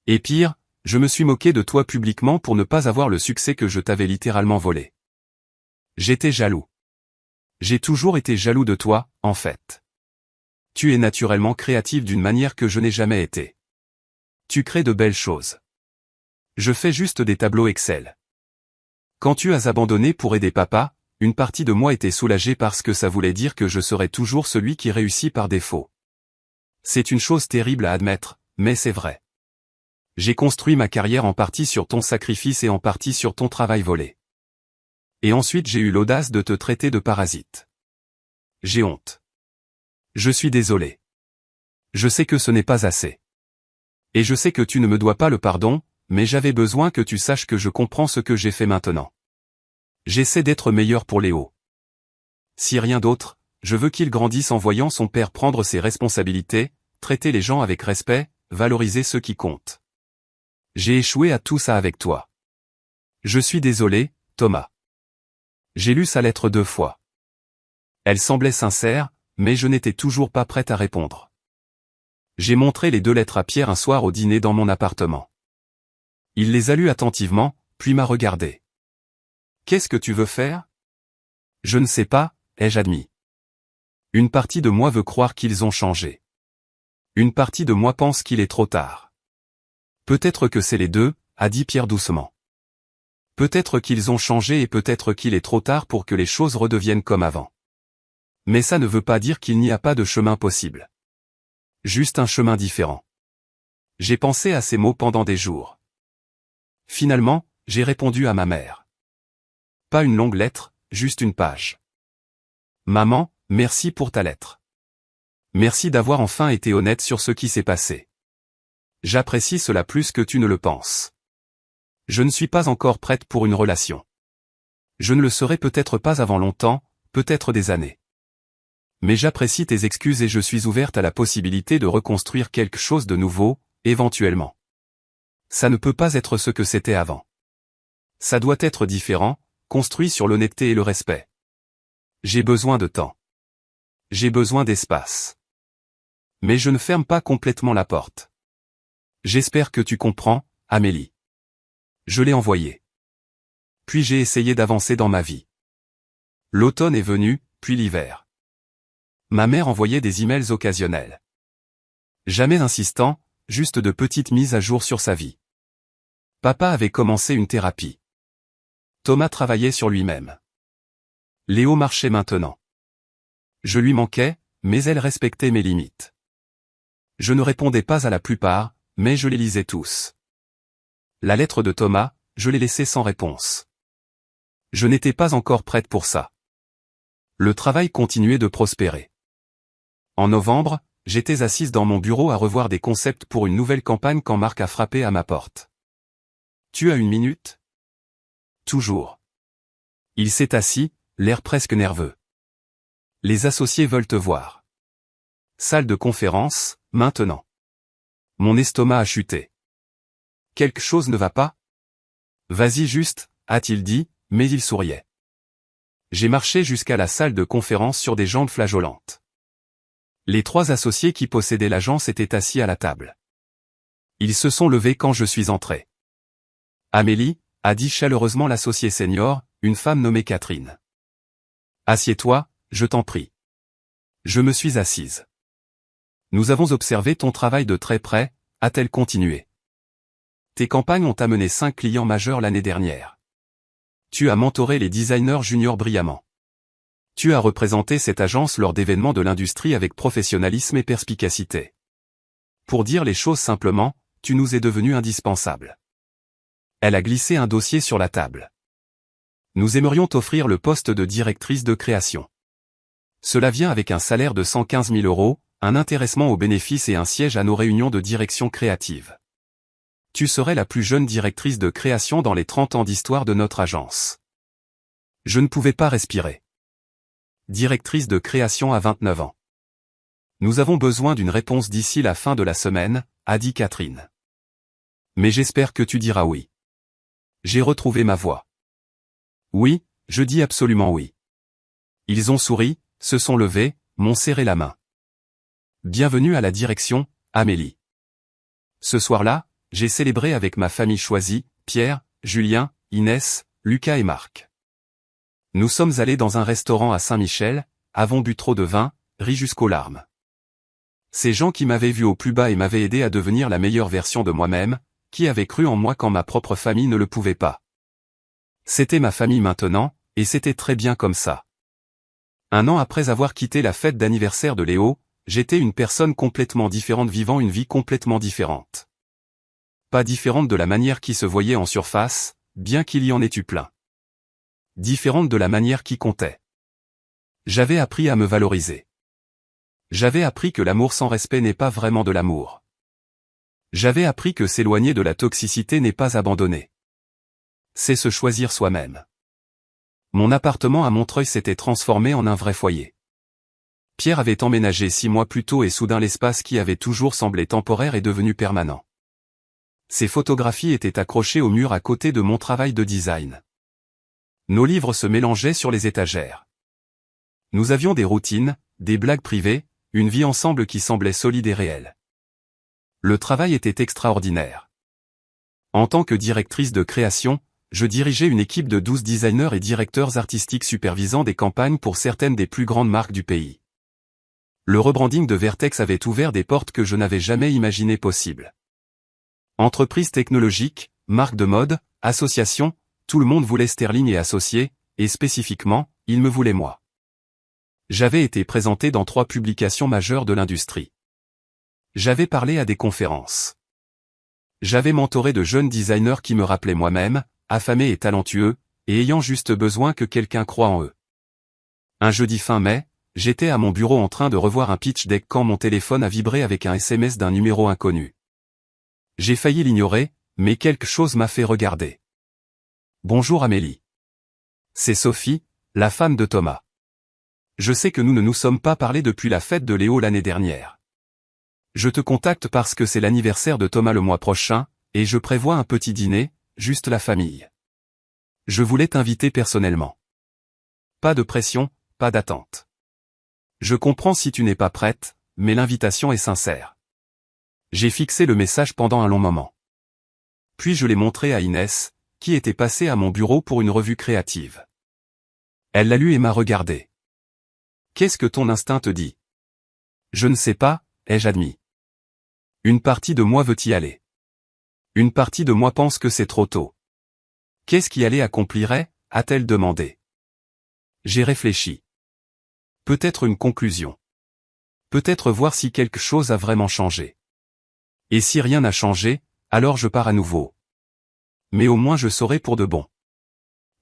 Et pire, je me suis moqué de toi publiquement pour ne pas avoir le succès que je t'avais littéralement volé. J'étais jaloux. J'ai toujours été jaloux de toi, en fait. Tu es naturellement créative d'une manière que je n'ai jamais été. Tu crées de belles choses. Je fais juste des tableaux Excel. Quand tu as abandonné pour aider papa, une partie de moi était soulagée parce que ça voulait dire que je serais toujours celui qui réussit par défaut. C'est une chose terrible à admettre, mais c'est vrai. J'ai construit ma carrière en partie sur ton sacrifice et en partie sur ton travail volé. Et ensuite j'ai eu l'audace de te traiter de parasite. J'ai honte. Je suis désolé. Je sais que ce n'est pas assez. Et je sais que tu ne me dois pas le pardon, mais j'avais besoin que tu saches que je comprends ce que j'ai fait maintenant. J'essaie d'être meilleur pour Léo. Si rien d'autre, je veux qu'il grandisse en voyant son père prendre ses responsabilités, traiter les gens avec respect, valoriser ceux qui comptent. J'ai échoué à tout ça avec toi. Je suis désolé, Thomas. J'ai lu sa lettre 2 fois. Elle semblait sincère, mais je n'étais toujours pas prête à répondre. J'ai montré les 2 lettres à Pierre un soir au dîner dans mon appartement. Il les a lues attentivement, puis m'a regardé. Qu'est-ce que tu veux faire? Je ne sais pas, ai-je admis. Une partie de moi veut croire qu'ils ont changé. Une partie de moi pense qu'il est trop tard. Peut-être que c'est les 2, a dit Pierre doucement. Peut-être qu'ils ont changé et peut-être qu'il est trop tard pour que les choses redeviennent comme avant. Mais ça ne veut pas dire qu'il n'y a pas de chemin possible. Juste un chemin différent. J'ai pensé à ces mots pendant des jours. Finalement, j'ai répondu à ma mère. Pas une longue lettre, juste une page. Maman, merci pour ta lettre. Merci d'avoir enfin été honnête sur ce qui s'est passé. J'apprécie cela plus que tu ne le penses. Je ne suis pas encore prête pour une relation. Je ne le serai peut-être pas avant longtemps, peut-être des années. Mais j'apprécie tes excuses et je suis ouverte à la possibilité de reconstruire quelque chose de nouveau, éventuellement. Ça ne peut pas être ce que c'était avant. Ça doit être différent, construit sur l'honnêteté et le respect. J'ai besoin de temps. J'ai besoin d'espace. Mais je ne ferme pas complètement la porte. J'espère que tu comprends, Amélie. Je l'ai envoyé. Puis j'ai essayé d'avancer dans ma vie. L'automne est venu, puis l'hiver. Ma mère envoyait des emails occasionnels. Jamais insistant, juste de petites mises à jour sur sa vie. Papa avait commencé une thérapie. Thomas travaillait sur lui-même. Léo marchait maintenant. Je lui manquais, mais elle respectait mes limites. Je ne répondais pas à la plupart, mais je les lisais tous. La lettre de Thomas, je l'ai laissée sans réponse. Je n'étais pas encore prête pour ça. Le travail continuait de prospérer. En novembre, j'étais assise dans mon bureau à revoir des concepts pour une nouvelle campagne quand Marc a frappé à ma porte. « Tu as une minute ?» Toujours. Il s'est assis, l'air presque nerveux. « Les associés veulent te voir. » Salle de conférence, maintenant. Mon estomac a chuté. Quelque chose ne va pas? Vas-y juste, a-t-il dit, mais il souriait. J'ai marché jusqu'à la salle de conférence sur des jambes flageolantes. Les 3 associés qui possédaient l'agence étaient assis à la table. Ils se sont levés quand je suis entré. Amélie, a dit chaleureusement l'associé senior, une femme nommée Catherine. Assieds-toi, je t'en prie. Je me suis assise. Nous avons observé ton travail de très près, a-t-elle continué. Tes campagnes ont amené 5 clients majeurs l'année dernière. Tu as mentoré les designers juniors brillamment. Tu as représenté cette agence lors d'événements de l'industrie avec professionnalisme et perspicacité. Pour dire les choses simplement, tu nous es devenu indispensable. Elle a glissé un dossier sur la table. Nous aimerions t'offrir le poste de directrice de création. Cela vient avec un salaire de 115 000 €, un intéressement aux bénéfices et un siège à nos réunions de direction créative. Tu serais la plus jeune directrice de création dans les 30 ans d'histoire de notre agence. Je ne pouvais pas respirer. Directrice de création à 29 ans. Nous avons besoin d'une réponse d'ici la fin de la semaine, a dit Catherine. Mais j'espère que tu diras oui. J'ai retrouvé ma voix. Oui, je dis absolument oui. Ils ont souri, se sont levés, m'ont serré la main. Bienvenue à la direction, Amélie. Ce soir-là, j'ai célébré avec ma famille choisie, Pierre, Julien, Inès, Lucas et Marc. Nous sommes allés dans un restaurant à Saint-Michel, avons bu trop de vin, ri jusqu'aux larmes. Ces gens qui m'avaient vu au plus bas et m'avaient aidé à devenir la meilleure version de moi-même, qui avaient cru en moi quand ma propre famille ne le pouvait pas. C'était ma famille maintenant, et c'était très bien comme ça. 1 an après avoir quitté la fête d'anniversaire de Léo, j'étais une personne complètement différente vivant une vie complètement différente. Pas différente de la manière qui se voyait en surface, bien qu'il y en ait eu plein. Différente de la manière qui comptait. J'avais appris à me valoriser. J'avais appris que l'amour sans respect n'est pas vraiment de l'amour. J'avais appris que s'éloigner de la toxicité n'est pas abandonner. C'est se choisir soi-même. Mon appartement à Montreuil s'était transformé en un vrai foyer. Pierre avait emménagé 6 mois plus tôt et soudain l'espace qui avait toujours semblé temporaire est devenu permanent. Ses photographies étaient accrochées au mur à côté de mon travail de design. Nos livres se mélangeaient sur les étagères. Nous avions des routines, des blagues privées, une vie ensemble qui semblait solide et réelle. Le travail était extraordinaire. En tant que directrice de création, je dirigeais une équipe de 12 designers et directeurs artistiques supervisant des campagnes pour certaines des plus grandes marques du pays. Le rebranding de Vertex avait ouvert des portes que je n'avais jamais imaginées possibles. Entreprise technologique, marque de mode, association, tout le monde voulait Sterling et associés, et spécifiquement, il me voulait moi. J'avais été présenté dans 3 publications majeures de l'industrie. J'avais parlé à des conférences. J'avais mentoré de jeunes designers qui me rappelaient moi-même, affamés et talentueux, et ayant juste besoin que quelqu'un croie en eux. Un jeudi fin mai, j'étais à mon bureau en train de revoir un pitch deck quand mon téléphone a vibré avec un SMS d'un numéro inconnu. J'ai failli l'ignorer, mais quelque chose m'a fait regarder. Bonjour Amélie. C'est Sophie, la femme de Thomas. Je sais que nous ne nous sommes pas parlé depuis la fête de Léo l'année dernière. Je te contacte parce que c'est l'anniversaire de Thomas le mois prochain, et je prévois un petit dîner, juste la famille. Je voulais t'inviter personnellement. Pas de pression, pas d'attente. Je comprends si tu n'es pas prête, mais l'invitation est sincère. J'ai fixé le message pendant un long moment. Puis je l'ai montré à Inès, qui était passée à mon bureau pour une revue créative. Elle l'a lu et m'a regardé. Qu'est-ce que ton instinct te dit? Je ne sais pas, ai-je admis. Une partie de moi veut y aller. Une partie de moi pense que c'est trop tôt. Qu'est-ce qui allait accomplirait, a-t-elle demandé. J'ai réfléchi. Peut-être une conclusion. Peut-être voir si quelque chose a vraiment changé. Et si rien n'a changé, alors je pars à nouveau. Mais au moins je saurai pour de bon.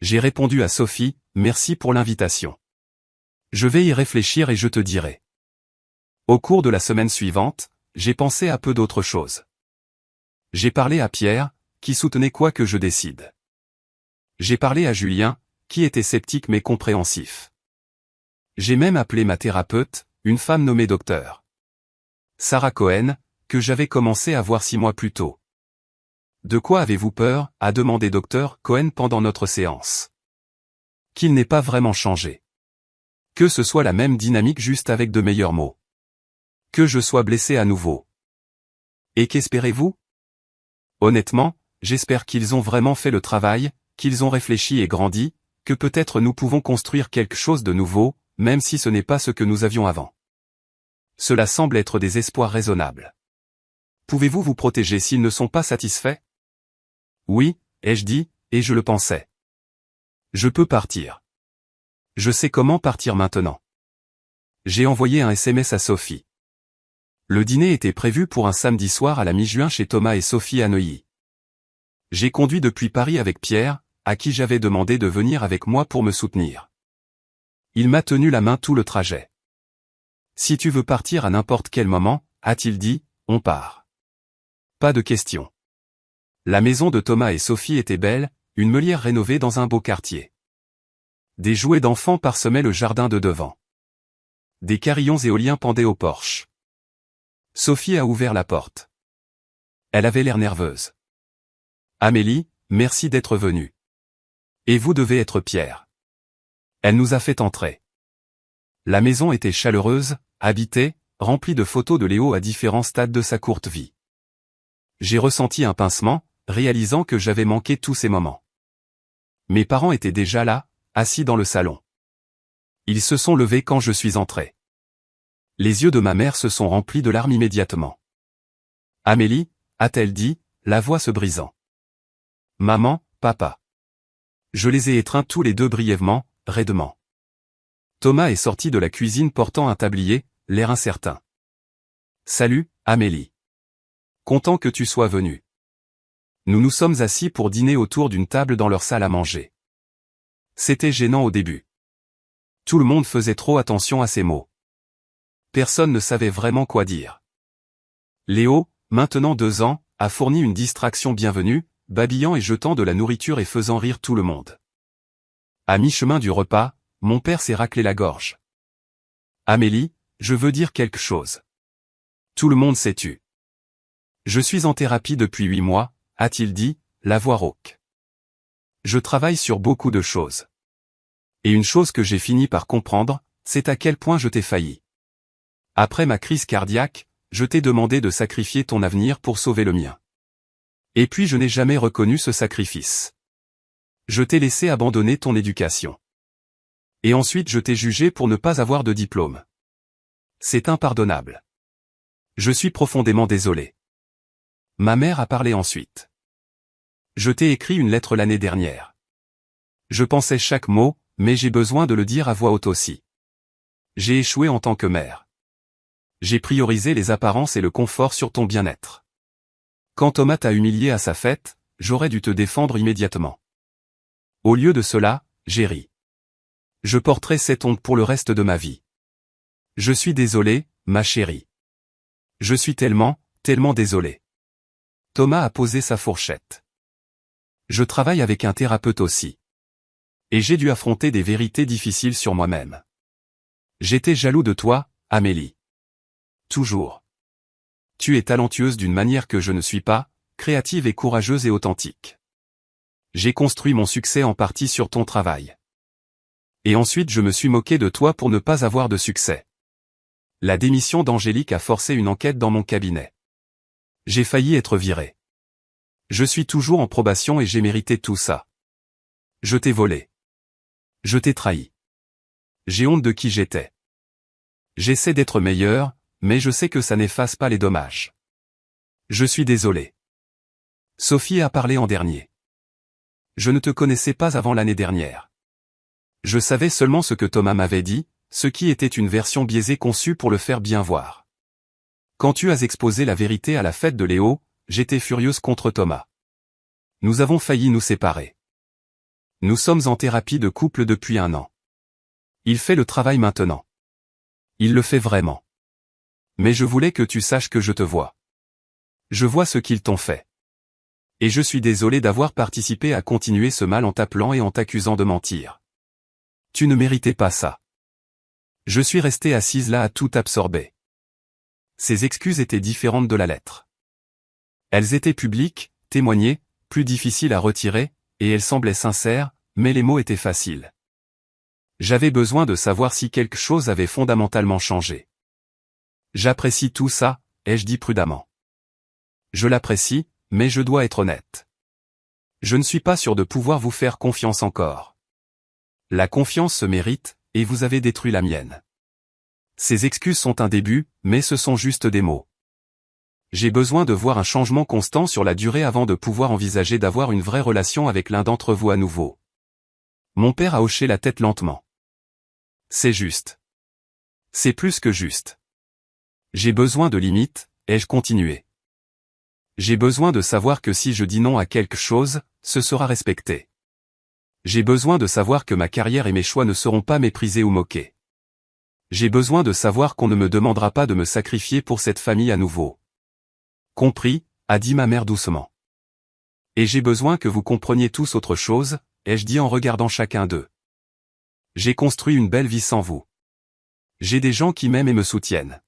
J'ai répondu à Sophie, merci pour l'invitation. Je vais y réfléchir et je te dirai. Au cours de la semaine suivante, j'ai pensé à peu d'autres choses. J'ai parlé à Pierre, qui soutenait quoi que je décide. J'ai parlé à Julien, qui était sceptique mais compréhensif. J'ai même appelé ma thérapeute, une femme nommée docteur Sarah Cohen, que j'avais commencé à voir 6 mois plus tôt. De quoi avez-vous peur, a demandé docteur Cohen pendant notre séance. Qu'il n'ait pas vraiment changé. Que ce soit la même dynamique juste avec de meilleurs mots. Que je sois blessé à nouveau. Et qu'espérez-vous? Honnêtement, j'espère qu'ils ont vraiment fait le travail, qu'ils ont réfléchi et grandi, que peut-être nous pouvons construire quelque chose de nouveau, même si ce n'est pas ce que nous avions avant. Cela semble être des espoirs raisonnables. Pouvez-vous vous protéger s'ils ne sont pas satisfaits? Oui, ai-je dit, et je le pensais. Je peux partir. Je sais comment partir maintenant. J'ai envoyé un SMS à Sophie. Le dîner était prévu pour un samedi soir à la mi-juin chez Thomas et Sophie à Neuilly. J'ai conduit depuis Paris avec Pierre, à qui j'avais demandé de venir avec moi pour me soutenir. Il m'a tenu la main tout le trajet. Si tu veux partir à n'importe quel moment, a-t-il dit, on part. Pas de question. La maison de Thomas et Sophie était belle, une meulière rénovée dans un beau quartier. Des jouets d'enfants parsemaient le jardin de devant. Des carillons éoliens pendaient au porche. Sophie a ouvert la porte. Elle avait l'air nerveuse. Amélie, merci d'être venue. Et vous devez être Pierre. Elle nous a fait entrer. La maison était chaleureuse, habitée, remplie de photos de Léo à différents stades de sa courte vie. J'ai ressenti un pincement, réalisant que j'avais manqué tous ces moments. Mes parents étaient déjà là, assis dans le salon. Ils se sont levés quand je suis entré. Les yeux de ma mère se sont remplis de larmes immédiatement. Amélie, a-t-elle dit, la voix se brisant. Maman, papa. Je les ai étreints tous les deux brièvement, raidement. Thomas est sorti de la cuisine portant un tablier, l'air incertain. Salut, Amélie. Content que tu sois venue. Nous nous sommes assis pour dîner autour d'une table dans leur salle à manger. C'était gênant au début. Tout le monde faisait trop attention à ses mots. Personne ne savait vraiment quoi dire. Léo, maintenant 2 ans, a fourni une distraction bienvenue, babillant et jetant de la nourriture et faisant rire tout le monde. À mi-chemin du repas, mon père s'est raclé la gorge. Amélie, je veux dire quelque chose. Tout le monde s'est tu. Je suis en thérapie depuis 8 mois, a-t-il dit, la voix rauque. Je travaille sur beaucoup de choses. Et une chose que j'ai fini par comprendre, c'est à quel point je t'ai failli. Après ma crise cardiaque, je t'ai demandé de sacrifier ton avenir pour sauver le mien. Et puis je n'ai jamais reconnu ce sacrifice. Je t'ai laissé abandonner ton éducation. Et ensuite je t'ai jugé pour ne pas avoir de diplôme. C'est impardonnable. Je suis profondément désolé. Ma mère a parlé ensuite. Je t'ai écrit une lettre l'année dernière. Je pensais chaque mot, mais j'ai besoin de le dire à voix haute aussi. J'ai échoué en tant que mère. J'ai priorisé les apparences et le confort sur ton bien-être. Quand Thomas t'a humilié à sa fête, j'aurais dû te défendre immédiatement. Au lieu de cela, j'ai ri. Je porterai cette honte pour le reste de ma vie. Je suis désolé, ma chérie. Je suis tellement, tellement désolé. Thomas a posé sa fourchette. Je travaille avec un thérapeute aussi. Et j'ai dû affronter des vérités difficiles sur moi-même. J'étais jaloux de toi, Amélie. Toujours. Tu es talentueuse d'une manière que je ne suis pas, créative et courageuse et authentique. J'ai construit mon succès en partie sur ton travail. Et ensuite je me suis moqué de toi pour ne pas avoir de succès. La démission d'Angélique a forcé une enquête dans mon cabinet. J'ai failli être viré. Je suis toujours en probation et j'ai mérité tout ça. Je t'ai volé. Je t'ai trahi. J'ai honte de qui j'étais. J'essaie d'être meilleur, mais je sais que ça n'efface pas les dommages. Je suis désolé. Sophie a parlé en dernier. Je ne te connaissais pas avant l'année dernière. Je savais seulement ce que Thomas m'avait dit, ce qui était une version biaisée conçue pour le faire bien voir. Quand tu as exposé la vérité à la fête de Léo, j'étais furieuse contre Thomas. Nous avons failli nous séparer. Nous sommes en thérapie de couple depuis 1 an. Il fait le travail maintenant. Il le fait vraiment. Mais je voulais que tu saches que je te vois. Je vois ce qu'ils t'ont fait. Et je suis désolé d'avoir participé à continuer ce mal en t'appelant et en t'accusant de mentir. Tu ne méritais pas ça. Je suis restée assise là à tout absorber. Ces excuses étaient différentes de la lettre. Elles étaient publiques, témoignées, plus difficiles à retirer, et elles semblaient sincères, mais les mots étaient faciles. J'avais besoin de savoir si quelque chose avait fondamentalement changé. J'apprécie tout ça, ai-je dit prudemment. Je l'apprécie, mais je dois être honnête. Je ne suis pas sûr de pouvoir vous faire confiance encore. La confiance se mérite, et vous avez détruit la mienne. Ces excuses sont un début, mais ce sont juste des mots. J'ai besoin de voir un changement constant sur la durée avant de pouvoir envisager d'avoir une vraie relation avec l'un d'entre vous à nouveau. Mon père a hoché la tête lentement. C'est juste. C'est plus que juste. J'ai besoin de limites, ai-je continué. J'ai besoin de savoir que si je dis non à quelque chose, ce sera respecté. J'ai besoin de savoir que ma carrière et mes choix ne seront pas méprisés ou moqués. J'ai besoin de savoir qu'on ne me demandera pas de me sacrifier pour cette famille à nouveau. Compris, a dit ma mère doucement. Et j'ai besoin que vous compreniez tous autre chose, ai-je dit en regardant chacun d'eux. J'ai construit une belle vie sans vous. J'ai des gens qui m'aiment et me soutiennent.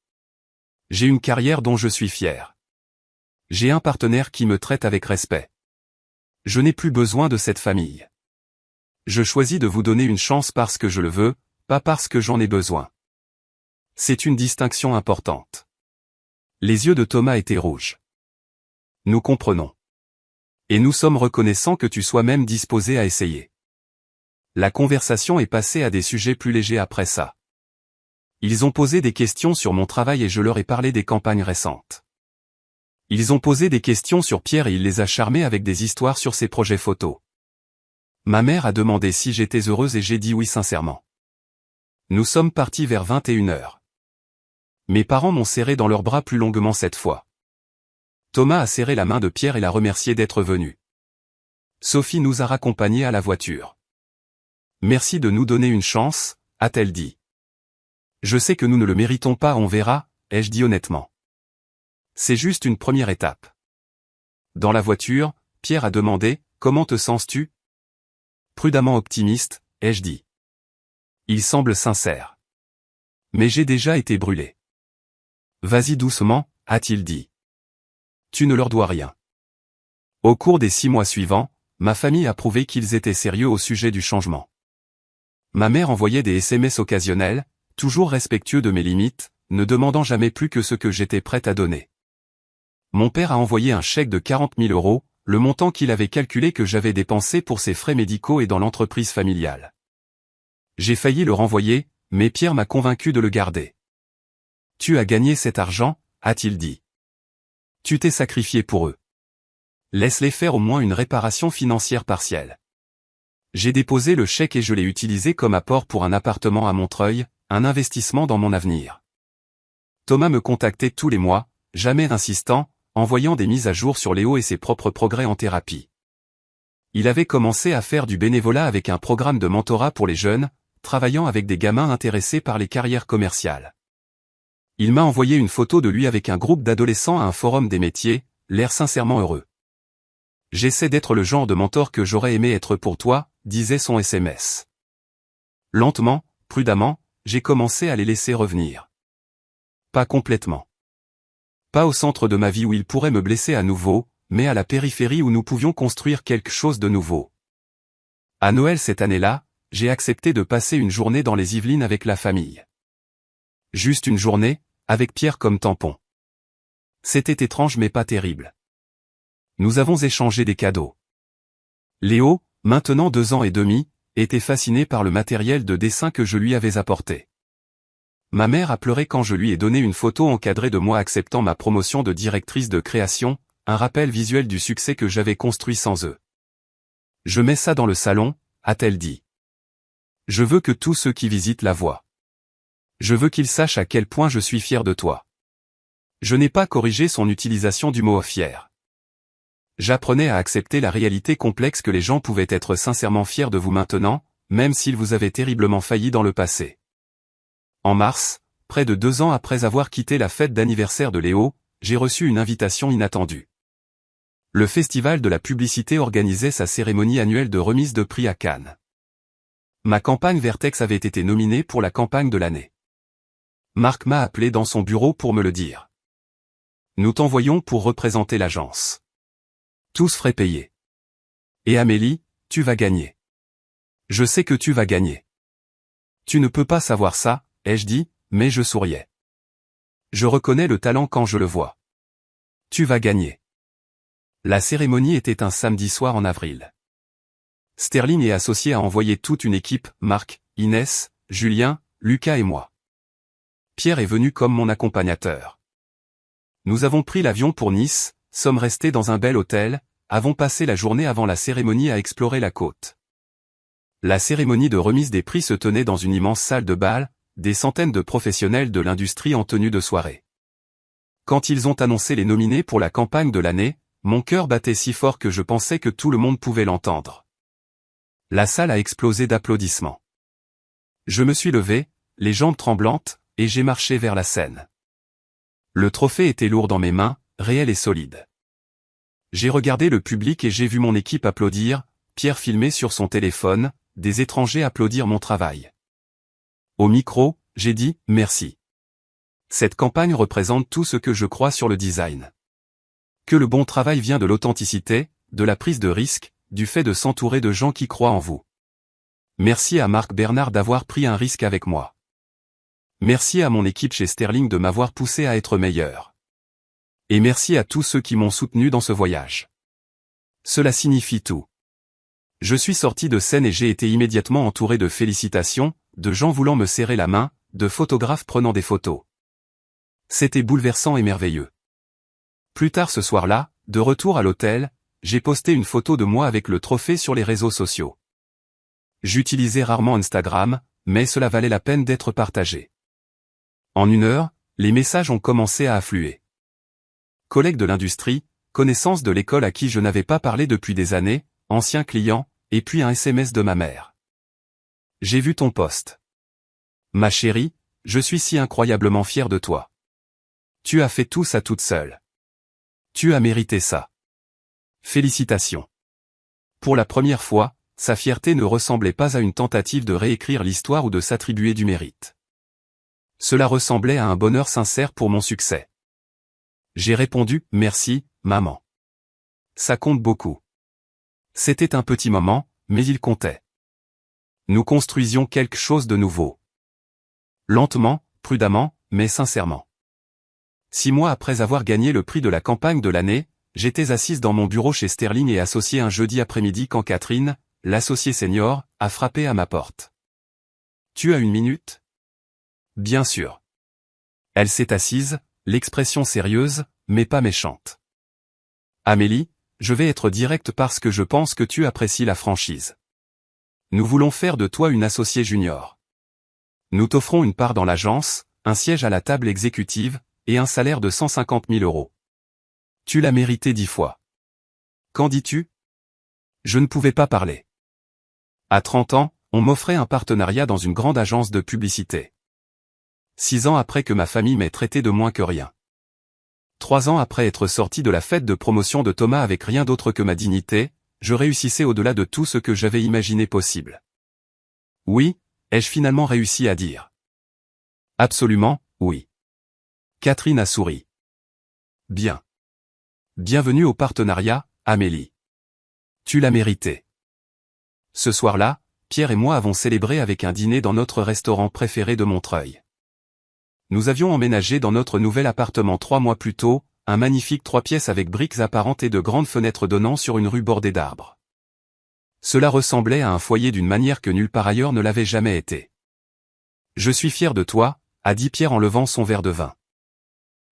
J'ai une carrière dont je suis fier. J'ai un partenaire qui me traite avec respect. Je n'ai plus besoin de cette famille. Je choisis de vous donner une chance parce que je le veux, pas parce que j'en ai besoin. C'est une distinction importante. Les yeux de Thomas étaient rouges. Nous comprenons. Et nous sommes reconnaissants que tu sois même disposé à essayer. La conversation est passée à des sujets plus légers après ça. Ils ont posé des questions sur mon travail et je leur ai parlé des campagnes récentes. Ils ont posé des questions sur Pierre et il les a charmés avec des histoires sur ses projets photos. Ma mère a demandé si j'étais heureuse et j'ai dit oui sincèrement. Nous sommes partis vers 21h. Mes parents m'ont serré dans leurs bras plus longuement cette fois. Thomas a serré la main de Pierre et l'a remercié d'être venu. Sophie nous a raccompagnés à la voiture. Merci de nous donner une chance, a-t-elle dit. Je sais que nous ne le méritons pas, on verra, ai-je dit honnêtement. C'est juste une première étape. Dans la voiture, Pierre a demandé, comment te sens-tu? Prudemment optimiste, ai-je dit. Il semble sincère. Mais j'ai déjà été brûlé. Vas-y doucement, a-t-il dit. Tu ne leur dois rien. Au cours des 6 mois suivants, ma famille a prouvé qu'ils étaient sérieux au sujet du changement. Ma mère envoyait des SMS occasionnels, toujours respectueux de mes limites, ne demandant jamais plus que ce que j'étais prête à donner. Mon père a envoyé un chèque de 40 000 €, le montant qu'il avait calculé que j'avais dépensé pour ses frais médicaux et dans l'entreprise familiale. J'ai failli le renvoyer, mais Pierre m'a convaincu de le garder. Tu as gagné cet argent, a-t-il dit. Tu t'es sacrifié pour eux. Laisse-les faire au moins une réparation financière partielle. J'ai déposé le chèque et je l'ai utilisé comme apport pour un appartement à Montreuil, un investissement dans mon avenir. Thomas me contactait tous les mois, jamais insistant, envoyant des mises à jour sur Léo et ses propres progrès en thérapie. Il avait commencé à faire du bénévolat avec un programme de mentorat pour les jeunes, travaillant avec des gamins intéressés par les carrières commerciales. Il m'a envoyé une photo de lui avec un groupe d'adolescents à un forum des métiers, l'air sincèrement heureux. J'essaie d'être le genre de mentor que j'aurais aimé être pour toi, disait son SMS. Lentement, prudemment, j'ai commencé à les laisser revenir. Pas complètement. Pas au centre de ma vie où ils pourraient me blesser à nouveau, mais à la périphérie où nous pouvions construire quelque chose de nouveau. À Noël cette année-là, j'ai accepté de passer une journée dans les Yvelines avec la famille. Juste une journée, avec Pierre comme tampon. C'était étrange mais pas terrible. Nous avons échangé des cadeaux. Léo, maintenant 2 ans et demi, était fasciné par le matériel de dessin que je lui avais apporté. Ma mère a pleuré quand je lui ai donné une photo encadrée de moi acceptant ma promotion de directrice de création, un rappel visuel du succès que j'avais construit sans eux. Je mets ça dans le salon, a-t-elle dit. Je veux que tous ceux qui visitent la voient. Je veux qu'il sache à quel point je suis fier de toi. Je n'ai pas corrigé son utilisation du mot fier. J'apprenais à accepter la réalité complexe que les gens pouvaient être sincèrement fiers de vous maintenant, même s'ils vous avaient terriblement failli dans le passé. En mars, près de 2 ans après avoir quitté la fête d'anniversaire de Léo, j'ai reçu une invitation inattendue. Le Festival de la publicité organisait sa cérémonie annuelle de remise de prix à Cannes. Ma campagne Vertex avait été nominée pour la campagne de l'année. Marc m'a appelé dans son bureau pour me le dire. Nous t'envoyons pour représenter l'agence. Tous frais payés. Et Amélie, tu vas gagner. Je sais que tu vas gagner. Tu ne peux pas savoir ça, ai-je dit, mais je souriais. Je reconnais le talent quand je le vois. Tu vas gagner. La cérémonie était un samedi soir en avril. Sterling et associé a envoyé toute une équipe, Marc, Inès, Julien, Lucas et moi. Pierre est venu comme mon accompagnateur. Nous avons pris l'avion pour Nice, sommes restés dans un bel hôtel, avons passé la journée avant la cérémonie à explorer la côte. La cérémonie de remise des prix se tenait dans une immense salle de bal, des centaines de professionnels de l'industrie en tenue de soirée. Quand ils ont annoncé les nominés pour la campagne de l'année, mon cœur battait si fort que je pensais que tout le monde pouvait l'entendre. La salle a explosé d'applaudissements. Je me suis levé, les jambes tremblantes, et j'ai marché vers la scène. Le trophée était lourd dans mes mains, réel et solide. J'ai regardé le public et j'ai vu mon équipe applaudir, Pierre filmer sur son téléphone, des étrangers applaudir mon travail. Au micro, j'ai dit « Merci ». Cette campagne représente tout ce que je crois sur le design. Que le bon travail vient de l'authenticité, de la prise de risque, du fait de s'entourer de gens qui croient en vous. Merci à Marc Bernard d'avoir pris un risque avec moi. Merci à mon équipe chez Sterling de m'avoir poussé à être meilleur. Et merci à tous ceux qui m'ont soutenu dans ce voyage. Cela signifie tout. Je suis sorti de scène et j'ai été immédiatement entouré de félicitations, de gens voulant me serrer la main, de photographes prenant des photos. C'était bouleversant et merveilleux. Plus tard ce soir-là, de retour à l'hôtel, j'ai posté une photo de moi avec le trophée sur les réseaux sociaux. J'utilisais rarement Instagram, mais cela valait la peine d'être partagé. En 1 heure, les messages ont commencé à affluer. Collègues de l'industrie, connaissances de l'école à qui je n'avais pas parlé depuis des années, anciens clients, et puis un SMS de ma mère. J'ai vu ton post. Ma chérie, je suis si incroyablement fier de toi. Tu as fait tout ça toute seule. Tu as mérité ça. Félicitations. Pour la première fois, sa fierté ne ressemblait pas à une tentative de réécrire l'histoire ou de s'attribuer du mérite. Cela ressemblait à un bonheur sincère pour mon succès. J'ai répondu « Merci, maman ». Ça compte beaucoup. C'était un petit moment, mais il comptait. Nous construisions quelque chose de nouveau. Lentement, prudemment, mais sincèrement. 6 mois après avoir gagné le prix de la campagne de l'année, j'étais assise dans mon bureau chez Sterling et associé un jeudi après-midi quand Catherine, l'associée senior, a frappé à ma porte. « Tu as 1 minute ?» « Bien sûr. » Elle s'est assise, l'expression sérieuse, mais pas méchante. « Amélie, je vais être directe parce que je pense que tu apprécies la franchise. Nous voulons faire de toi une associée junior. Nous t'offrons une part dans l'agence, un siège à la table exécutive, et un salaire de 150 000 €. Tu l'as mérité 10 fois. Qu'en dis-tu ? Je ne pouvais pas parler. À 30 ans, on m'offrait un partenariat dans une grande agence de publicité. 6 ans après que ma famille m'ait traité de moins que rien. 3 ans après être sorti de la fête de promotion de Thomas avec rien d'autre que ma dignité, je réussissais au-delà de tout ce que j'avais imaginé possible. Oui, ai-je finalement réussi à dire. Absolument, oui. Catherine a souri. Bien. Bienvenue au partenariat, Amélie. Tu l'as mérité. Ce soir-là, Pierre et moi avons célébré avec un dîner dans notre restaurant préféré de Montreuil. Nous avions emménagé dans notre nouvel appartement 3 mois plus tôt, un magnifique 3 pièces avec briques apparentes et de grandes fenêtres donnant sur une rue bordée d'arbres. Cela ressemblait à un foyer d'une manière que nulle part ailleurs ne l'avait jamais été. Je suis fier de toi, a dit Pierre en levant son verre de vin.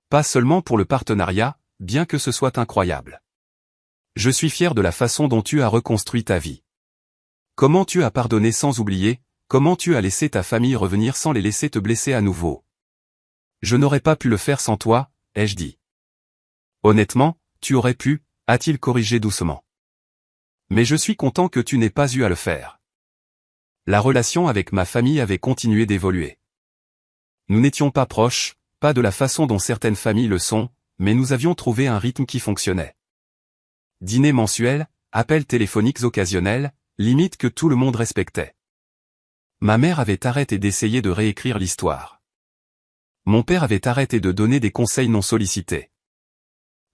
Pas seulement pour le partenariat, bien que ce soit incroyable. Je suis fier de la façon dont tu as reconstruit ta vie. Comment tu as pardonné sans oublier, comment tu as laissé ta famille revenir sans les laisser te blesser à nouveau? Je n'aurais pas pu le faire sans toi, ai-je dit. Honnêtement, tu aurais pu, a-t-il corrigé doucement. Mais je suis content que tu n'aies pas eu à le faire. La relation avec ma famille avait continué d'évoluer. Nous n'étions pas proches, pas de la façon dont certaines familles le sont, mais nous avions trouvé un rythme qui fonctionnait. Dîners mensuels, appels téléphoniques occasionnels, limites que tout le monde respectait. Ma mère avait arrêté d'essayer de réécrire l'histoire. Mon père avait arrêté de donner des conseils non sollicités.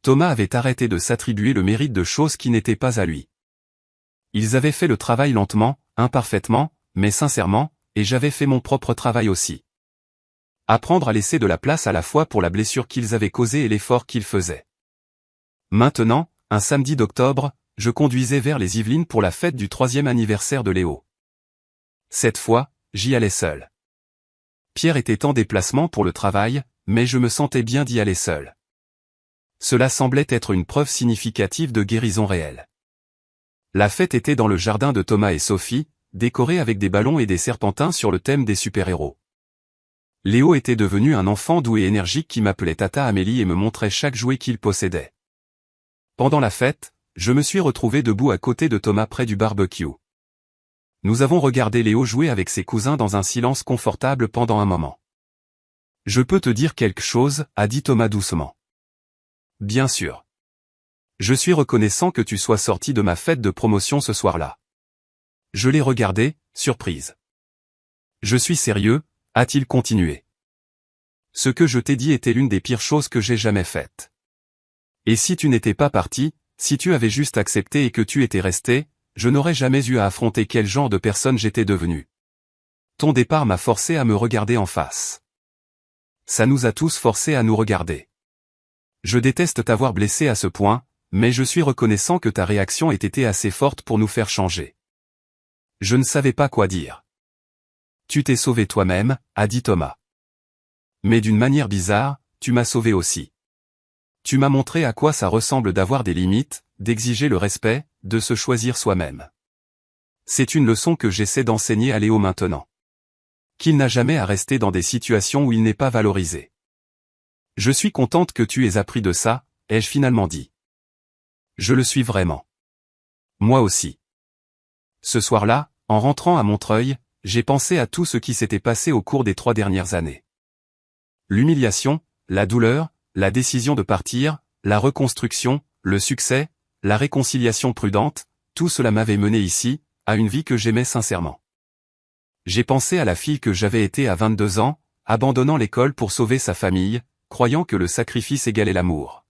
Thomas avait arrêté de s'attribuer le mérite de choses qui n'étaient pas à lui. Ils avaient fait le travail lentement, imparfaitement, mais sincèrement, et j'avais fait mon propre travail aussi. Apprendre à laisser de la place à la fois pour la blessure qu'ils avaient causée et l'effort qu'ils faisaient. Maintenant, un samedi d'octobre, je conduisais vers les Yvelines pour la fête du 3e anniversaire de Léo. Cette fois, j'y allais seul. Pierre était en déplacement pour le travail, mais je me sentais bien d'y aller seul. Cela semblait être une preuve significative de guérison réelle. La fête était dans le jardin de Thomas et Sophie, décorée avec des ballons et des serpentins sur le thème des super-héros. Léo était devenu un enfant doux et énergique qui m'appelait Tata Amélie et me montrait chaque jouet qu'il possédait. Pendant la fête, je me suis retrouvé debout à côté de Thomas près du barbecue. Nous avons regardé Léo jouer avec ses cousins dans un silence confortable pendant un moment. « Je peux te dire quelque chose » a dit Thomas doucement. « Bien sûr. Je suis reconnaissant que tu sois sorti de ma fête de promotion ce soir-là. » Je l'ai regardé, surprise. « Je suis sérieux » a-t-il continué. « Ce que je t'ai dit était l'une des pires choses que j'ai jamais faites. Et si tu n'étais pas parti, si tu avais juste accepté et que tu étais resté, je n'aurais jamais eu à affronter quel genre de personne j'étais devenu. Ton départ m'a forcé à me regarder en face. Ça nous a tous forcés à nous regarder. Je déteste t'avoir blessé à ce point, mais je suis reconnaissant que ta réaction ait été assez forte pour nous faire changer. Je ne savais pas quoi dire. Tu t'es sauvé toi-même, a dit Thomas. Mais d'une manière bizarre, tu m'as sauvé aussi. Tu m'as montré à quoi ça ressemble d'avoir des limites, d'exiger le respect, de se choisir soi-même. C'est une leçon que j'essaie d'enseigner à Léo maintenant. Qu'il n'a jamais à rester dans des situations où il n'est pas valorisé. Je suis contente que tu aies appris de ça, ai-je finalement dit. Je le suis vraiment. Moi aussi. Ce soir-là, en rentrant à Montreuil, j'ai pensé à tout ce qui s'était passé au cours des 3 dernières années. L'humiliation, la douleur, la décision de partir, la reconstruction, le succès, la réconciliation prudente, tout cela m'avait mené ici, à une vie que j'aimais sincèrement. J'ai pensé à la fille que j'avais été à 22 ans, abandonnant l'école pour sauver sa famille, croyant que le sacrifice égalait l'amour.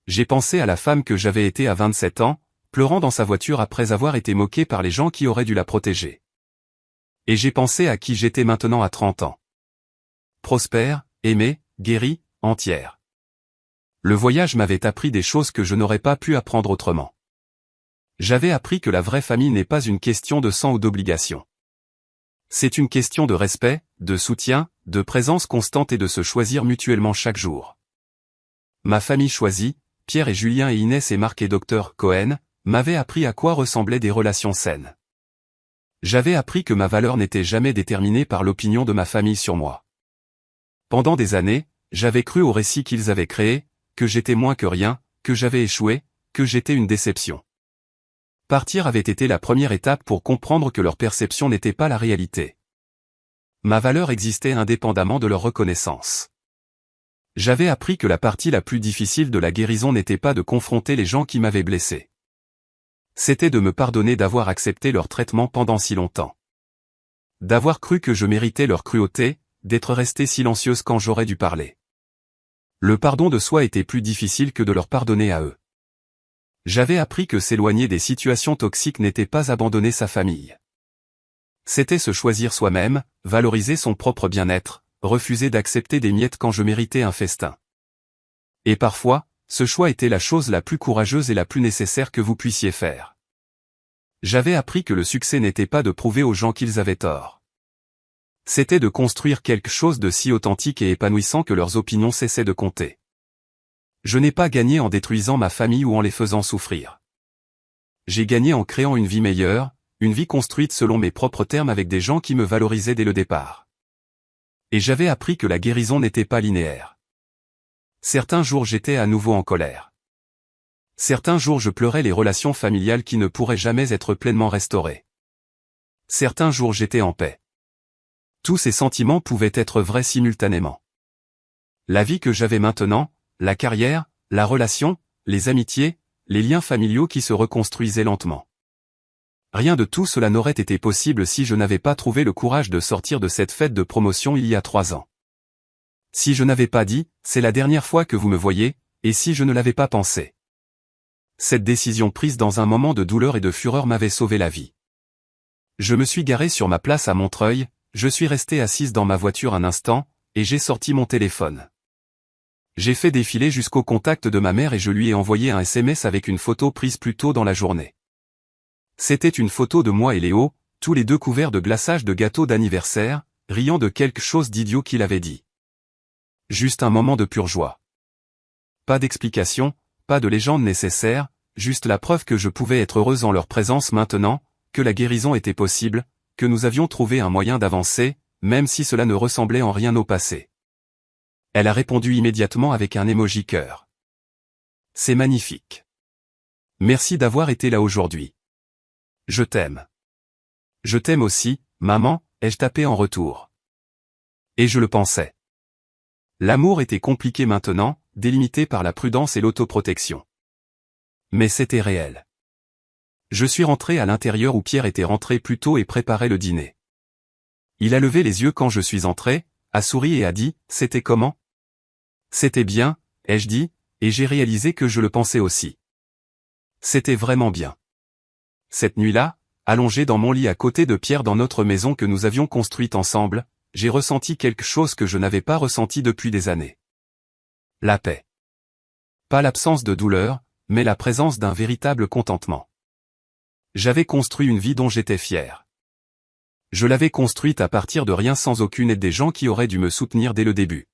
J'ai pensé à la femme que j'avais été à 27 ans, pleurant dans sa voiture après avoir été moquée par les gens qui auraient dû la protéger. Et j'ai pensé à qui j'étais maintenant à 30 ans. Prospère, aimé, guéri, entière. Le voyage m'avait appris des choses que je n'aurais pas pu apprendre autrement. J'avais appris que la vraie famille n'est pas une question de sang ou d'obligation. C'est une question de respect, de soutien, de présence constante et de se choisir mutuellement chaque jour. Ma famille choisie, Pierre et Julien et Inès et Marc et Dr Cohen, m'avaient appris à quoi ressemblaient des relations saines. J'avais appris que ma valeur n'était jamais déterminée par l'opinion de ma famille sur moi. Pendant des années, j'avais cru au récit qu'ils avaient créé, que j'étais moins que rien, que j'avais échoué, que j'étais une déception. Partir avait été la première étape pour comprendre que leur perception n'était pas la réalité. Ma valeur existait indépendamment de leur reconnaissance. J'avais appris que la partie la plus difficile de la guérison n'était pas de confronter les gens qui m'avaient blessé. C'était de me pardonner d'avoir accepté leur traitement pendant si longtemps. D'avoir cru que je méritais leur cruauté, d'être restée silencieuse quand j'aurais dû parler. Le pardon de soi était plus difficile que de leur pardonner à eux. J'avais appris que s'éloigner des situations toxiques n'était pas abandonner sa famille. C'était se choisir soi-même, valoriser son propre bien-être, refuser d'accepter des miettes quand je méritais un festin. Et parfois, ce choix était la chose la plus courageuse et la plus nécessaire que vous puissiez faire. J'avais appris que le succès n'était pas de prouver aux gens qu'ils avaient tort. C'était de construire quelque chose de si authentique et épanouissant que leurs opinions cessaient de compter. Je n'ai pas gagné en détruisant ma famille ou en les faisant souffrir. J'ai gagné en créant une vie meilleure, une vie construite selon mes propres termes avec des gens qui me valorisaient dès le départ. Et j'avais appris que la guérison n'était pas linéaire. Certains jours j'étais à nouveau en colère. Certains jours je pleurais les relations familiales qui ne pourraient jamais être pleinement restaurées. Certains jours j'étais en paix. Tous ces sentiments pouvaient être vrais simultanément. La vie que j'avais maintenant, la carrière, la relation, les amitiés, les liens familiaux qui se reconstruisaient lentement. Rien de tout cela n'aurait été possible si je n'avais pas trouvé le courage de sortir de cette fête de promotion il y a 3 ans. Si je n'avais pas dit « c'est la dernière fois que vous me voyez », et si je ne l'avais pas pensé. Cette décision prise dans un moment de douleur et de fureur m'avait sauvé la vie. Je me suis garé sur ma place à Montreuil, je suis resté assise dans ma voiture un instant, et j'ai sorti mon téléphone. J'ai fait défiler jusqu'au contact de ma mère et je lui ai envoyé un SMS avec une photo prise plus tôt dans la journée. C'était une photo de moi et Léo, tous les deux couverts de glaçage de gâteau d'anniversaire, riant de quelque chose d'idiot qu'il avait dit. Juste un moment de pure joie. Pas d'explication, pas de légende nécessaire, juste la preuve que je pouvais être heureuse en leur présence maintenant, que la guérison était possible, que nous avions trouvé un moyen d'avancer, même si cela ne ressemblait en rien au passé. Elle a répondu immédiatement avec un emoji cœur. C'est magnifique. Merci d'avoir été là aujourd'hui. Je t'aime. Je t'aime aussi, maman, ai-je tapé en retour. Et je le pensais. L'amour était compliqué maintenant, délimité par la prudence et l'autoprotection. Mais c'était réel. Je suis rentré à l'intérieur où Pierre était rentré plus tôt et préparait le dîner. Il a levé les yeux quand je suis entré, a souri et a dit « C'était comment ?» C'était bien, ai-je dit, et j'ai réalisé que je le pensais aussi. C'était vraiment bien. Cette nuit-là, allongé dans mon lit à côté de Pierre dans notre maison que nous avions construite ensemble, j'ai ressenti quelque chose que je n'avais pas ressenti depuis des années. La paix. Pas l'absence de douleur, mais la présence d'un véritable contentement. J'avais construit une vie dont j'étais fier. Je l'avais construite à partir de rien sans aucune aide des gens qui auraient dû me soutenir dès le début.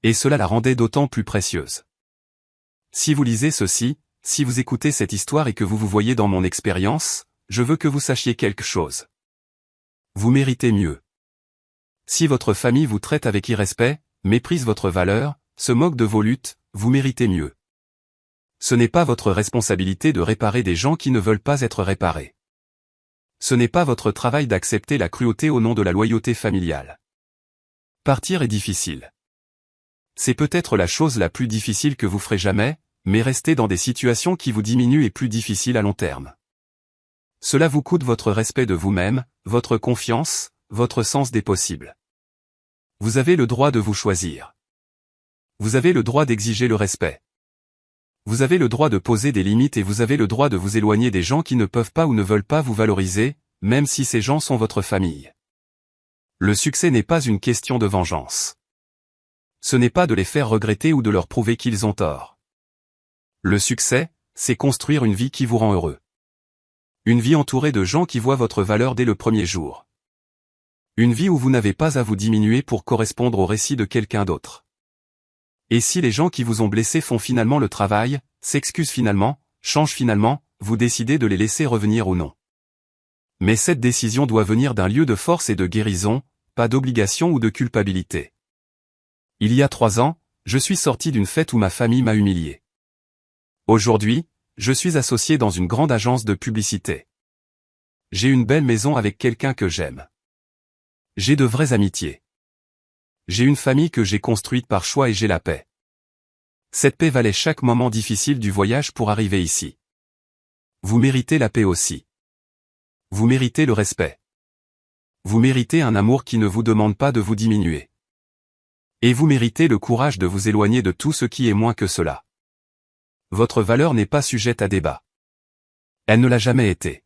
Et cela la rendait d'autant plus précieuse. Si vous lisez ceci, si vous écoutez cette histoire et que vous vous voyez dans mon expérience, je veux que vous sachiez quelque chose. Vous méritez mieux. Si votre famille vous traite avec irrespect, méprise votre valeur, se moque de vos luttes, vous méritez mieux. Ce n'est pas votre responsabilité de réparer des gens qui ne veulent pas être réparés. Ce n'est pas votre travail d'accepter la cruauté au nom de la loyauté familiale. Partir est difficile. C'est peut-être la chose la plus difficile que vous ferez jamais, mais rester dans des situations qui vous diminuent est plus difficile à long terme. Cela vous coûte votre respect de vous-même, votre confiance, votre sens des possibles. Vous avez le droit de vous choisir. Vous avez le droit d'exiger le respect. Vous avez le droit de poser des limites et vous avez le droit de vous éloigner des gens qui ne peuvent pas ou ne veulent pas vous valoriser, même si ces gens sont votre famille. Le succès n'est pas une question de vengeance. Ce n'est pas de les faire regretter ou de leur prouver qu'ils ont tort. Le succès, c'est construire une vie qui vous rend heureux. Une vie entourée de gens qui voient votre valeur dès le premier jour. Une vie où vous n'avez pas à vous diminuer pour correspondre au récit de quelqu'un d'autre. Et si les gens qui vous ont blessé font finalement le travail, s'excusent finalement, changent finalement, vous décidez de les laisser revenir ou non. Mais cette décision doit venir d'un lieu de force et de guérison, pas d'obligation ou de culpabilité. Il y a 3 ans, je suis sorti d'une fête où ma famille m'a humilié. Aujourd'hui, je suis associé dans une grande agence de publicité. J'ai une belle maison avec quelqu'un que j'aime. J'ai de vraies amitiés. J'ai une famille que j'ai construite par choix et j'ai la paix. Cette paix valait chaque moment difficile du voyage pour arriver ici. Vous méritez la paix aussi. Vous méritez le respect. Vous méritez un amour qui ne vous demande pas de vous diminuer. Et vous méritez le courage de vous éloigner de tout ce qui est moins que cela. Votre valeur n'est pas sujette à débat. Elle ne l'a jamais été.